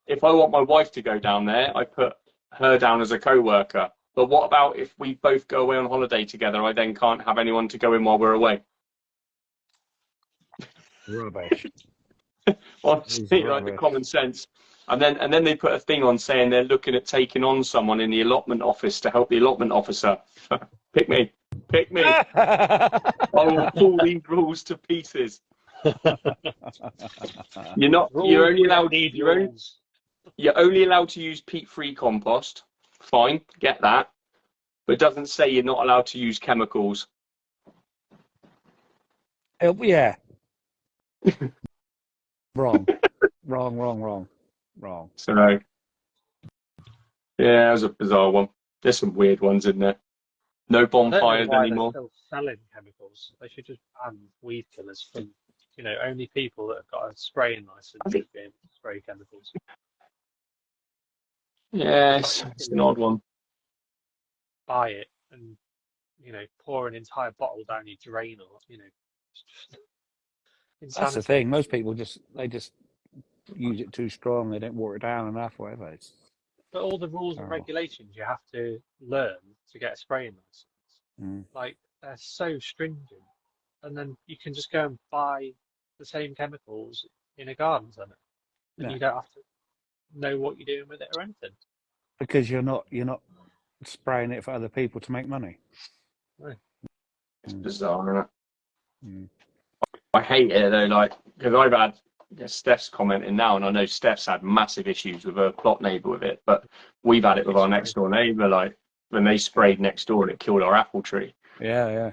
if I want my wife to go down there, I put her down as a co-worker. But what about if we both go away on holiday together? I then can't have anyone to go in while we're away.
Rubbish.
Honestly, like the common sense. And then they put a thing on saying they're looking at taking on someone in the allotment office to help the allotment officer. Pick me. I will pull these rules to pieces. You're only allowed to use peat-free compost. Fine, get that. But it doesn't say you're not allowed to use chemicals.
Yeah. Wrong. Wrong.
So, yeah, it was a bizarre one. There's some weird ones in there. No bonfires anymore.
They're still selling chemicals. They should just ban weed killers from, only people that have got a spraying license should be able to spray chemicals.
Yes, it's an odd one.
Buy it and, pour an entire bottle down your drain or,
That's the thing. Most people just use it too strong. They don't water it down enough, whatever.
But all the rules and regulations you have to learn to get a spraying license, like they're so stringent, and then you can just go and buy the same chemicals in a garden centre, and you don't have to know what you're doing with it or anything.
Because you're not spraying it for other people to make money.
Right.
It's bizarre, isn't it? I hate it though, like, because I've had Steph's commenting now, and I know Steph's had massive issues with her plot neighbour with it, but we've had it with our next door neighbour, like when they sprayed next door and it killed our apple tree.
Yeah.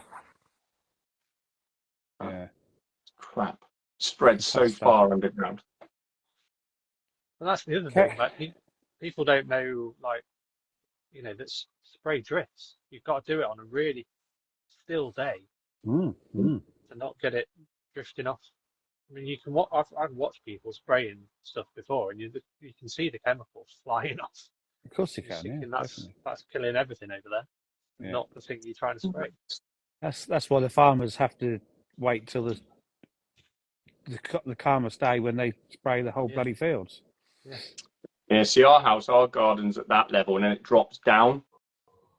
Crap. Spread so far underground.
And that's the other thing, like people don't know, like, you know, that spray drifts. You've got to do it on a really still day to not get it drifting off. I mean, you can I've watched people spraying stuff before, and you can see the chemicals flying off.
Of course you can.
That's killing everything over there, not the thing you're trying to spray.
That's why the farmers have to wait till the calmest day when they spray the whole bloody fields.
Yeah. See, our garden's at that level, and then it drops down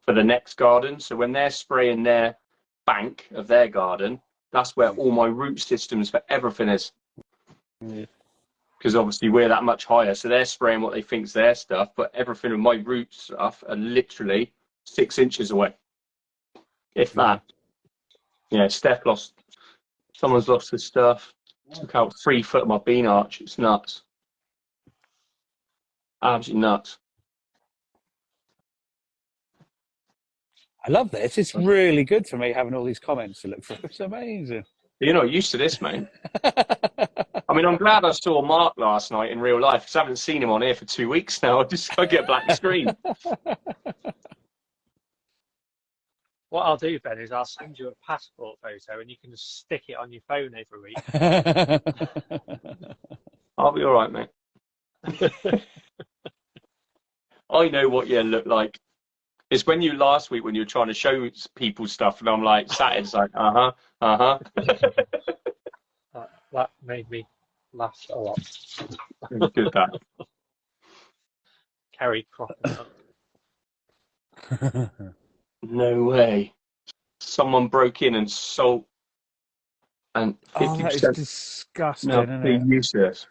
for the next garden. So when they're spraying their bank of their garden, that's where all my root systems for everything is. Because obviously we're that much higher, so they're spraying what they think's their stuff, but everything of my root stuff are literally 6 inches away, if that. Yeah, someone's lost his stuff. Took out 3 foot of my bean arch. It's nuts. Absolutely nuts.
I love this. It's really good for me having all these comments to look through. It's amazing.
You're not used to this, mate. I mean, I'm glad I saw Mark last night in real life, because I haven't seen him on here for 2 weeks now. I get a black screen.
What I'll do, Ben, is I'll send you a passport photo, and you can just stick it on your phone every week.
I'll be all right, mate. I know what you look like. It's when you last week when you were trying to show people stuff, and I'm like, sat it's like, that
made me laugh a lot.
Good that.
Kerry cropping up.
No way. Someone broke in and sold, and 50%.
That is disgusting.
No,
isn't
they
it?
useless.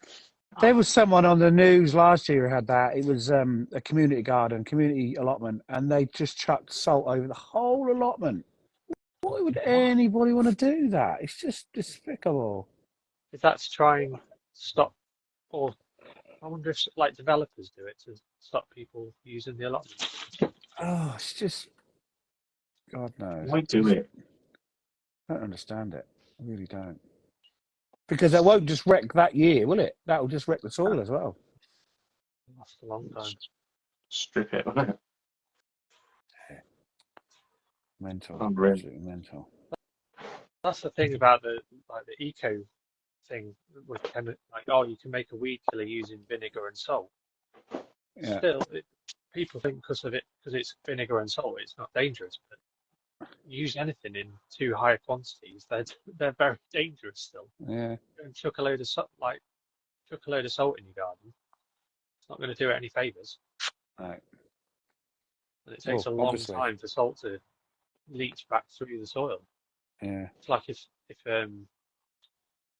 There was someone on the news last year who had that. It was a community garden, community allotment, and they just chucked salt over the whole allotment. Why would anybody want to do that? It's just despicable.
Is that to try and stop, or I wonder if like developers do it to stop people using the allotment?
Oh, it's just, God knows.
Why do it?
I don't understand it. I really don't. Because that won't just wreck that year, will it? That will just wreck the soil as well.
That's a long time.
Strip it, won't it?
Mental.
Unreal.
Absolutely mental.
That's the thing about the eco thing with you can make a weed killer using vinegar and salt.
Yeah.
Still, people think because it's vinegar and salt, it's not dangerous. But use anything in too high quantities, they're very dangerous still.
Yeah.
And chuck a load of salt in your garden. It's not going to do it any favors.
Right.
And it takes a long time for salt to leach back through the soil.
Yeah.
It's like if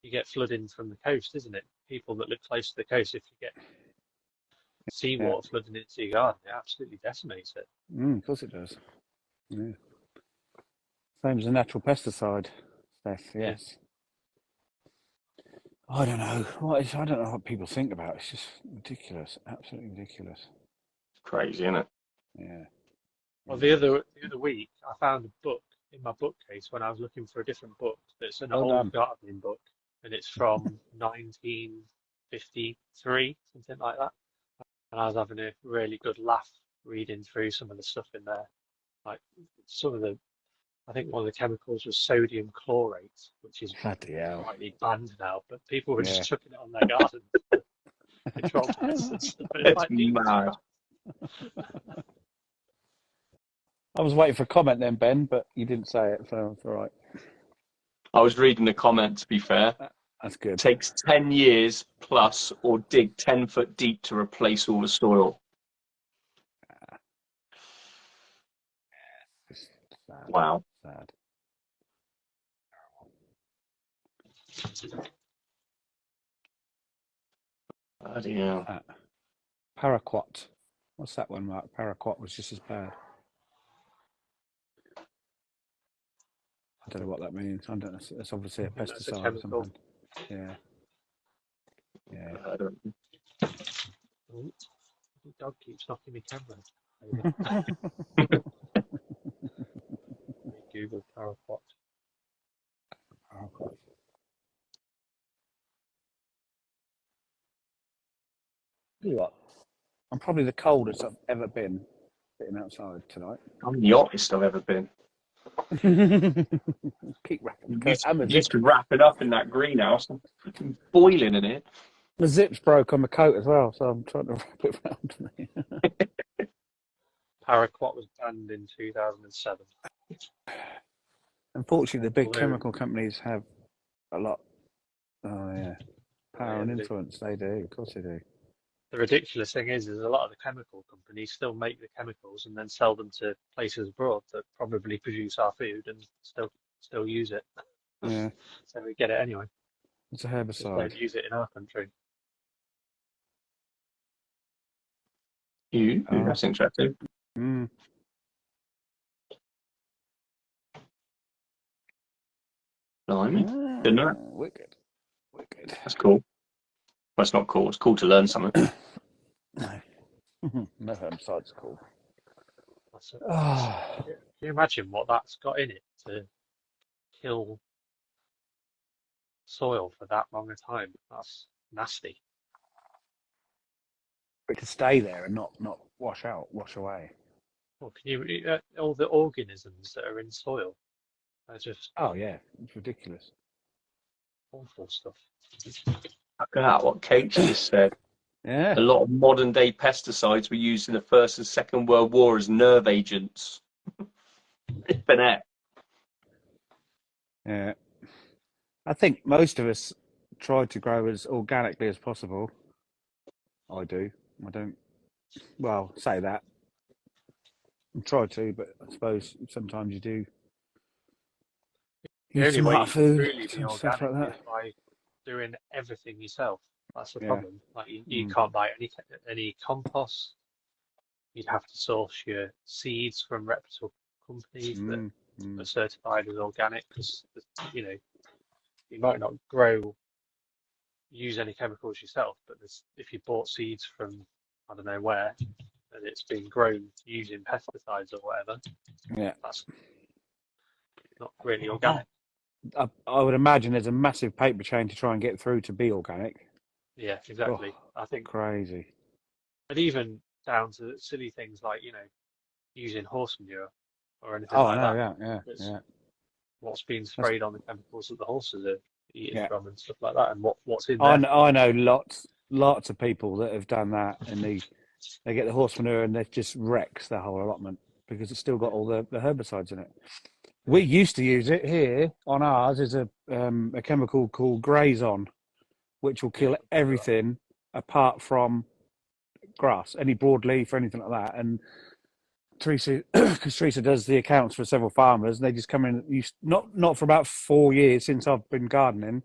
you get flooding from the coast, isn't it? People that live close to the coast, if you get seawater flooding into your garden, it absolutely decimates it.
Of course it does. Yeah. Same as a natural pesticide, Steph. Yes. I don't know. I don't know what people think about it. It's just ridiculous. Absolutely ridiculous.
It's crazy, isn't it?
Yeah.
Well, the other week, I found a book in my bookcase when I was looking for a different book. That's an old gardening book, and it's from 1953, something like that. And I was having a really good laugh reading through some of the stuff in there. Like I think one of the chemicals was sodium chlorate, which is slightly banned now, but people were just chucking it on their gardens to control pests and stuff.
It's mad.
I was waiting for a comment then, Ben, but you didn't say it, so it's all right.
I was reading the comment, to be fair.
That's good.
Takes 10 years plus, or dig 10 foot deep to replace all the soil.
It's sad.
Wow.
Sad.
Bloody hell.
Paraquat. What's that one, Mark? Paraquat was just as bad. I don't know what that means. I don't know. It's obviously a pesticide or something. Yeah. Yeah.
I don't...
Oh, the dog keeps knocking my camera. Google paraquat.
Tell you what, I'm probably the coldest I've ever been sitting outside tonight.
I'm the hottest I've ever been.
Keep wrapping.
Used to wrap it up in that greenhouse. I'm freaking boiling in it.
The zips broke on my coat as well, so I'm trying to wrap it around me.
Paraquat was banned in 2007.
Unfortunately, the big chemical companies have a lot. Oh yeah, power and influence. They do, of course they do.
The ridiculous thing is a lot of the chemical companies still make the chemicals and then sell them to places abroad that probably produce our food and still use it.
Yeah.
So we get it anyway.
It's a herbicide.
Just don't use it in our country.
That's interesting.
Mm.
Blimey. Didn't know that.
Wicked.
That's cool. Well, it's not cool. It's cool to learn something.
No. No herbicide's cool.
Can you imagine what that's got in it to kill soil for that long a time? That's nasty.
It could stay there and not wash away.
Well, can you all the organisms that are in soil are just
Oh yeah, it's ridiculous.
awful stuff.
Look at that, what Kate's just said.
Yeah.
A lot of modern day pesticides were used in the First and Second World War as nerve agents. Bennett.
Yeah. I think most of us try to grow as organically as possible. I do. I don't. Well, say that. I try to, but I suppose sometimes you do.
The only way you can really be
and stuff
organic
like
is
that.
by doing everything yourself. That's the
Yeah.
problem. Like you can't buy any compost. You'd have to source your seeds from reputable companies that are certified as organic, because you might not use any chemicals yourself, but if you bought seeds from I don't know where and it's been grown using pesticides or whatever,
Yeah.
that's not really organic.
I would imagine there's a massive paper chain to try and get through to be organic.
Yeah, exactly. I think,
Crazy.
and even down to silly things like using horse manure or anything
Oh,
like
I
that.
know, yeah.
What's being sprayed on the chemicals that the horses are eating
Yeah.
from and stuff like that, and what's in there.
I know lots of people that have done that, and they get the horse manure and it just wrecks the whole allotment because it's still got all the herbicides in it. We used to use it here on ours as a chemical called Grazon, which will kill everything apart from grass, any broadleaf or anything like that. And Teresa, because Teresa does the accounts for several farmers, and they just come in. Not for about 4 years since I've been gardening.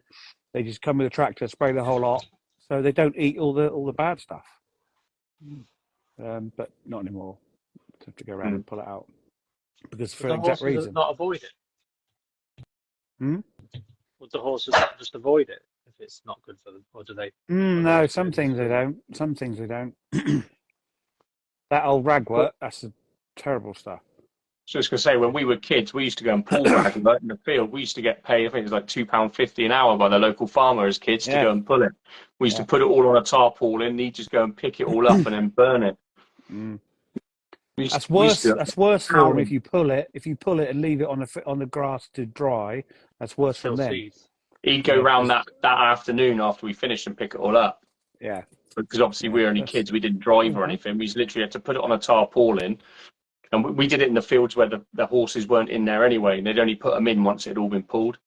They just come with a tractor, spray the whole lot, so they don't eat all the bad stuff. But not anymore. You have to go around and pull it out because for
Would
an
the
exact
horses
reason.
not avoid it? Would the horses not just avoid it if it's not good for them, or do they?
No, some things they don't. Some things they don't. That old ragwort, that's the terrible stuff.
So I was going to say, when we were kids, we used to go and pull ragwort in the field. We used to get paid, I think it was like £2.50 an hour by the local farmer as kids to go and pull it. We used to put it all on a tarpaulin, and he'd just go and pick it all up and then burn it.
That's worse. That's worse for them if you pull it. If you pull it and leave it on the grass to dry, that's worse for them.
He'd go round that afternoon after we finished and pick it all up.
Yeah.
Because obviously we were only kids, we didn't drive or anything. We just literally had to put it on a tarpaulin, and we did it in the fields where the horses weren't in there anyway, and they'd only put them in once it had all been pulled.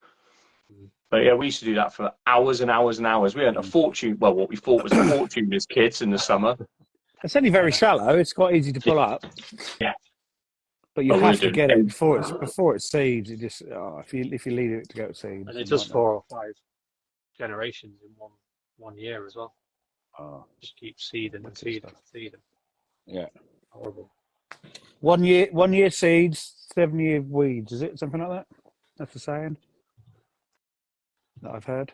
But yeah, we used to do that for hours and hours and hours. We earned a fortune. Well, what we thought was a fortune as kids in the summer.
It's only very shallow. It's quite easy to pull up.
Yeah.
But you
Oh,
have to get it before it seeds. It just if you leave it to go to seed.
And it does 4 or 5 generations in one year as well.
Oh,
just keep seeding and seeding and seeding.
Yeah.
Horrible.
1 year seeds, 7 year weeds. Is it something like that? That's the saying that I've heard.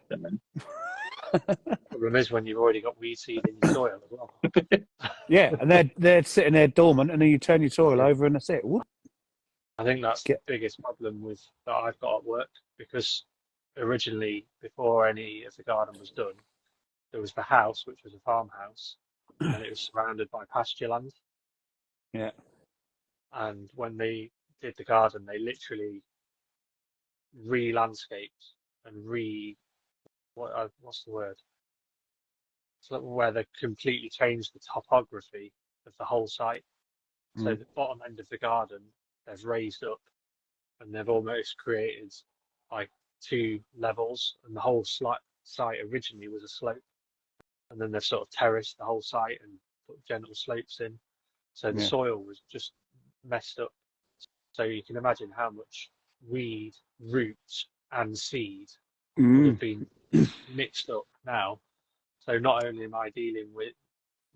Problem is when you've already got weed seed in your soil as well.
Yeah, and they're sitting there dormant, and then you turn your soil over, and that's it. Whoop.
I think that's the biggest problem that I've got at work, because originally, before any of the garden was done, there was the house, which was a farmhouse, and it was surrounded by pasture land.
Yeah.
And when they did the garden, they literally re-landscaped and what's the word? So where they completely changed the topography of the whole site. So the bottom end of the garden, they've raised up, and they've almost created like 2 levels, and the whole site originally was a slope, and then they've sort of terraced the whole site and put gentle slopes in. So the soil was just messed up. So you can imagine how much weed, roots, and seed would have been mixed up now. So not only am I dealing with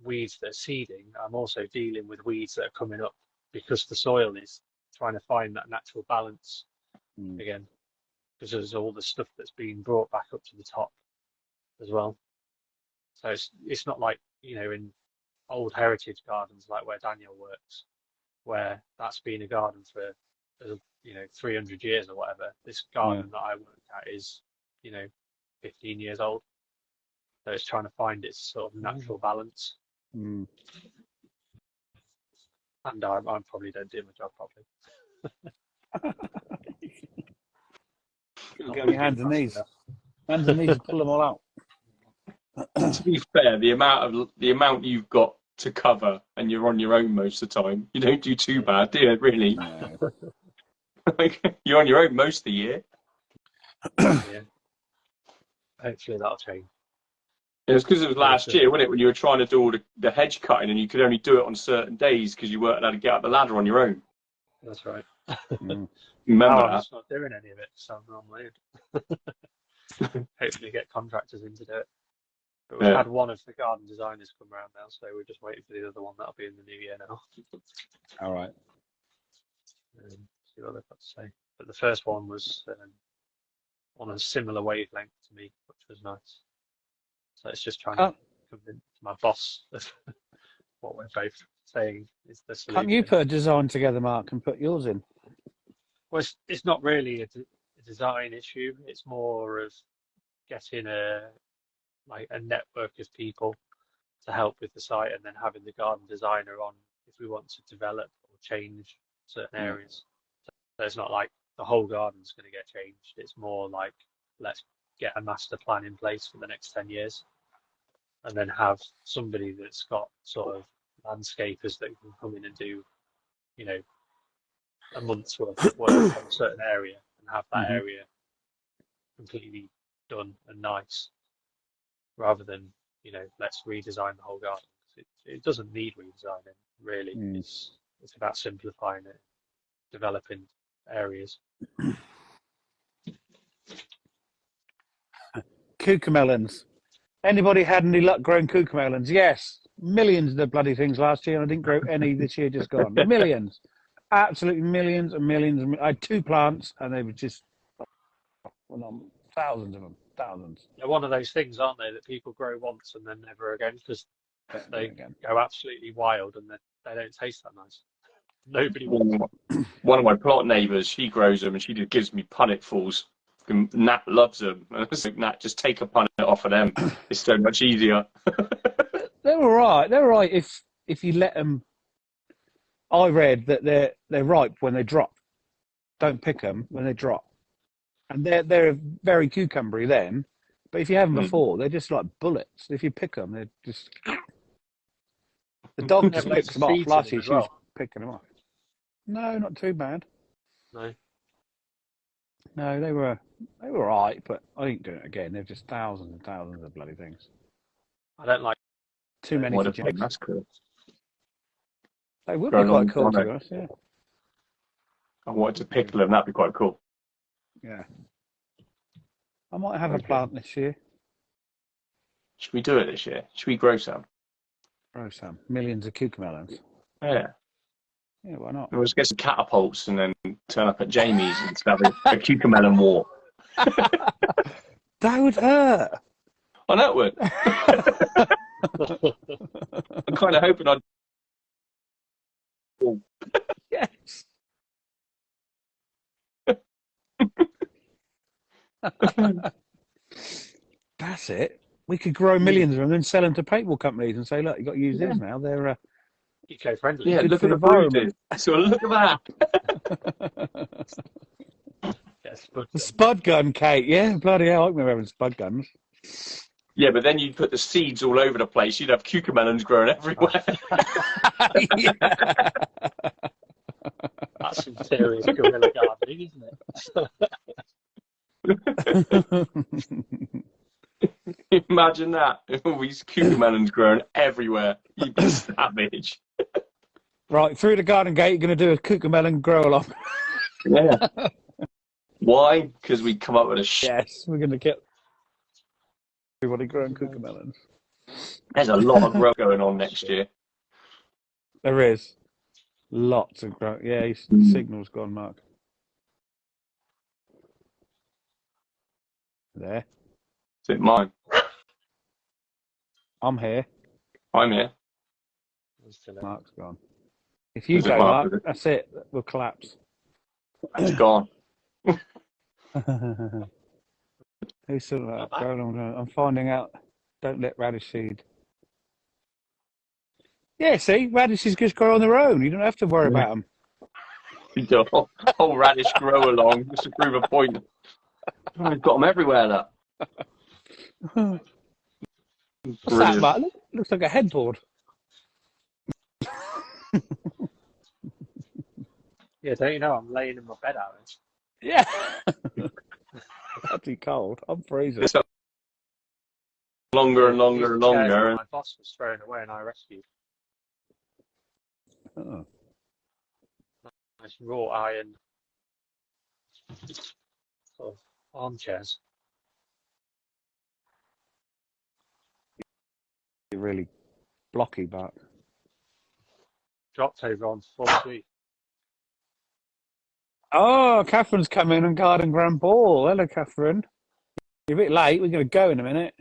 weeds that are seeding, I'm also dealing with weeds that are coming up because the soil is trying to find that natural balance again, because there's all the stuff that's being brought back up to the top as well. So it's not like, in old heritage gardens like where Daniel works, where that's been a garden for 300 years or whatever. This garden that I work at is 15 years old, so it's trying to find its sort of natural balance. And I probably don't do my job properly.
Get on your hands and knees to pull them all out.
To be fair, the amount you've got to cover, and you're on your own most of the time, you don't do too bad, do you? Really?
No.
You're on your own most of the year.
Yeah. Hopefully that'll change.
It was because it was last year, wasn't it, when you were trying to do all the hedge cutting, and you could only do it on certain days because you weren't allowed to get up the ladder on your own.
That's right.
Remember
I'm
that?
just not doing any of it, so I'm on my own. Hopefully get contractors in to do it. But we've had one of the garden designers come around now, so we're just waiting for the other one. That'll be in the new year now.
All right.
See what they've got to say. But the first one was on a similar wavelength to me, which was nice. So it's just trying to convince my boss of what we're both saying is the solution.
Can't you put a design together, Mark, and put yours in?
Well, it's not really a design issue. It's more of getting a network of people to help with the site, and then having the garden designer on if we want to develop or change certain areas. So it's not like the whole garden's going to get changed. It's more like, let's get a master plan in place for the next 10 years, and then have somebody that's got sort of landscapers that can come in and do, a month's worth of work on a certain area, and have that area completely done and nice, rather than, let's redesign the whole garden. It doesn't need redesigning, really. It's about simplifying it, developing areas.
Cucamelons. Anybody had any luck growing cucamelons? Yes. Millions of the bloody things last year, and I didn't grow any this year, just gone. Millions. Absolutely millions and millions. I had 2 plants, and they were just thousands of them. Thousands.
They're one of those things, aren't they, that people grow once and then never again, because they go absolutely wild and they don't taste that nice. Nobody wants them.
One of my plot neighbours, she grows them, and she just gives me punnetfuls. Nat loves them. And I was like, Nat, just take a punnet off of them. It's so much easier.
They're all right. They're all right if you let them. I read that they're ripe when they drop. Don't pick them when they drop. And they're very cucumbery then, but if you have them before, they're just like bullets. If you pick them, they're just. The dog just picks them off. Last year she was picking them off. No, not too bad.
No.
No, they were all right, but I ain't doing it again. They're just thousands and thousands of bloody things.
I don't like
Too many
What
to
a thing.
chase.
That's cool.
They would
Grow
be
long
quite cool, to
Bono.
be honest. Yeah.
I wanted to pickle them. That'd be quite cool.
Yeah. I might have a
Okay.
plant this year.
Should we do it this year? Should we grow some?
Grow some. Millions of cucamelons.
Yeah.
Yeah, why not?
We'll just get some catapults and then turn up at Jamie's and have a cucamelon war.
That would hurt.
I know it would. I'm kind of hoping I'd.
Yes. That's it. We could grow millions of them and sell them to paintball companies and say, look, you've got to use these now. They're
eco-friendly.
Yeah,
Good
look
for
at the
the environment.
bruises. So look at that.
Yes, but
the spud gun, Kate. Yeah, bloody hell. I remember having spud guns.
Yeah, but then you'd put the seeds all over the place. You'd have cucamelons growing everywhere.
that's some serious guerrilla gardening, isn't it?
Imagine that. All these cucamelons growing everywhere. You'd be savage.
Right, through the garden gate, you're going to do a cucamelon grow along.
Yeah. Why? Because we come up with a
Yes, we're going to get everybody growing cucamelons.
There's a lot of growth going on next year.
There is. Lots of growth. Yeah, his signal's gone, Mark. There.
Is it mine?
I'm here.
I'm here.
Mark's gone. If you
Is it
go,
Mark?
Mark, that's it. We'll collapse.
It's gone.
Who's sort of like, go along? I'm finding out. Don't let radish seed. Yeah, see, radishes just grow on their own. You don't have to worry about them.
The whole radish grow along just to prove a point. Oh, we've got them everywhere, look.
What's that,
Brilliant.
Mark? Looks like a headboard.
Yeah, don't you know I'm laying in my bed, Aaron?
Yeah. Bloody cold. I'm freezing.
It's longer and longer and
These chairs
longer.
that my boss was throwing away and I rescued.
Oh.
Nice wrought iron sort of armchairs.
You're really blocky, but
Dropped over on 4-3.
oh, Catherine's come in and garden Grand Ball. Hello, Catherine. You're a bit late. We're going to go in a minute.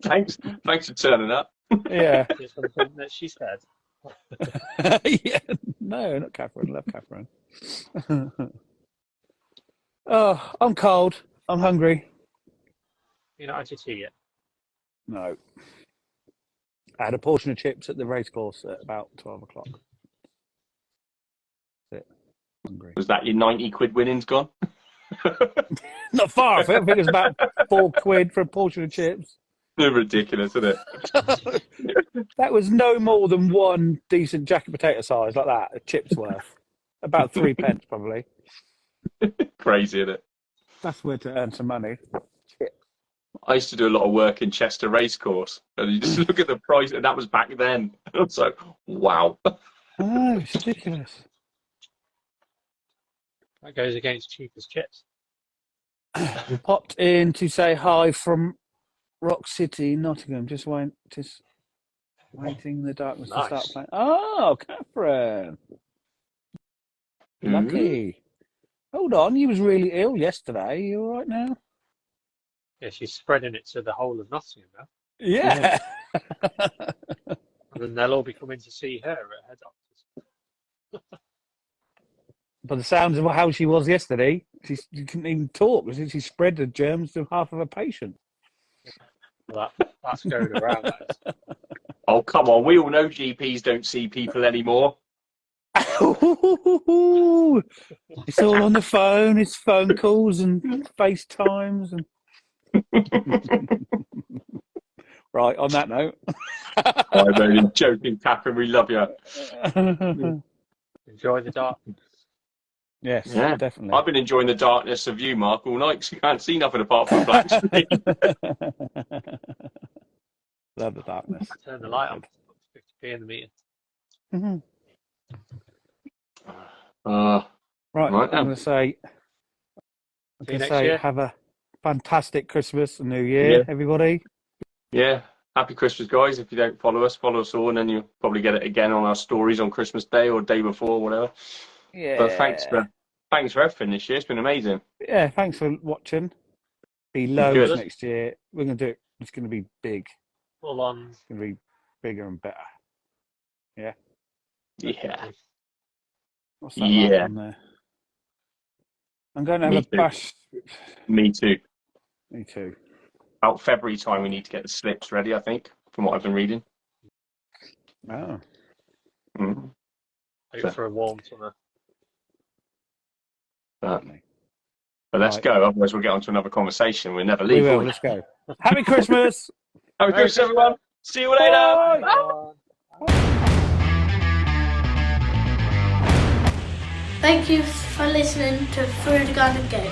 Thanks for turning up.
Yeah.
It's something that she said.
Yeah. No, not Catherine. Love Catherine. Oh, I'm cold. I'm hungry.
You're not had your tea yet.
No. I had a portion of chips at the racecourse at about 12 o'clock. That's it. Hungry.
Was that your 90 quid winnings gone?
Not far off it. I think it was about £4 for a portion of chips.
Ridiculous, isn't it?
That was no more than one decent jacket potato size like that, a chip's worth. About 3 pence, probably.
Crazy, isn't it?
That's where to earn some money.
I used to do a lot of work in Chester Racecourse, and you just look at the price, and that was back then. I was like, wow.
Oh, it's ridiculous.
That goes against cheap as chips.
We popped in to say hi from Rock City, Nottingham. Just waiting the darkness to start
Nice.
playing. Oh, Catherine. Lucky. Hold on, you was really ill yesterday. You all right now?
Yeah, she's spreading it to the whole of Nottingham now.
Yeah.
And then they'll all be coming to see her at her doctor's.
By the sounds of how she was yesterday, she couldn't even talk because she spread the germs to half of a patient.
That's going around. That is.
Oh, come on. We all know GPs don't see people anymore.
It's all on the phone. It's phone calls and FaceTimes and. Right, on that note.
I'm only joking, Catherine. We love you.
Enjoy the dark.
Yes,
Yeah.
definitely.
I've been enjoying the darkness of you, Mark, all night, 'cause you can't see nothing apart from a black screen.
Love the darkness.
Turn the light on. 50p in the meeting.
Mm-hmm.
Right,
Right,
Right
I'm
then.
going to say,
See you next year.
have a fantastic Christmas and New Year,
Yeah.
everybody.
Yeah. Happy Christmas, guys. If you don't follow us all, and then you'll probably get it again on our stories on Christmas Day or day before, whatever.
Yeah.
But thanks for everything this year. It's been amazing.
Yeah, thanks for watching. Be
Good.
loads next year. We're going to do it. It's going to be big.
Full on.
It's going to be bigger and better. Yeah.
Yeah.
What's that
Yeah.
laugh on there? I'm going to have
Me
a
too.
bash.
Me too.
Me too.
About February time, we need to get the slips ready, I think, from what I've been reading.
Oh.
Mm.
Hope for a warm summer.
But let's
Right.
go. Otherwise, we'll get on to another conversation. We'll never
We
leave.
will. Let's go. Happy Christmas.
Happy Christmas, everyone. See you later.
Bye.
Thank you for listening to Through the Garden Gate.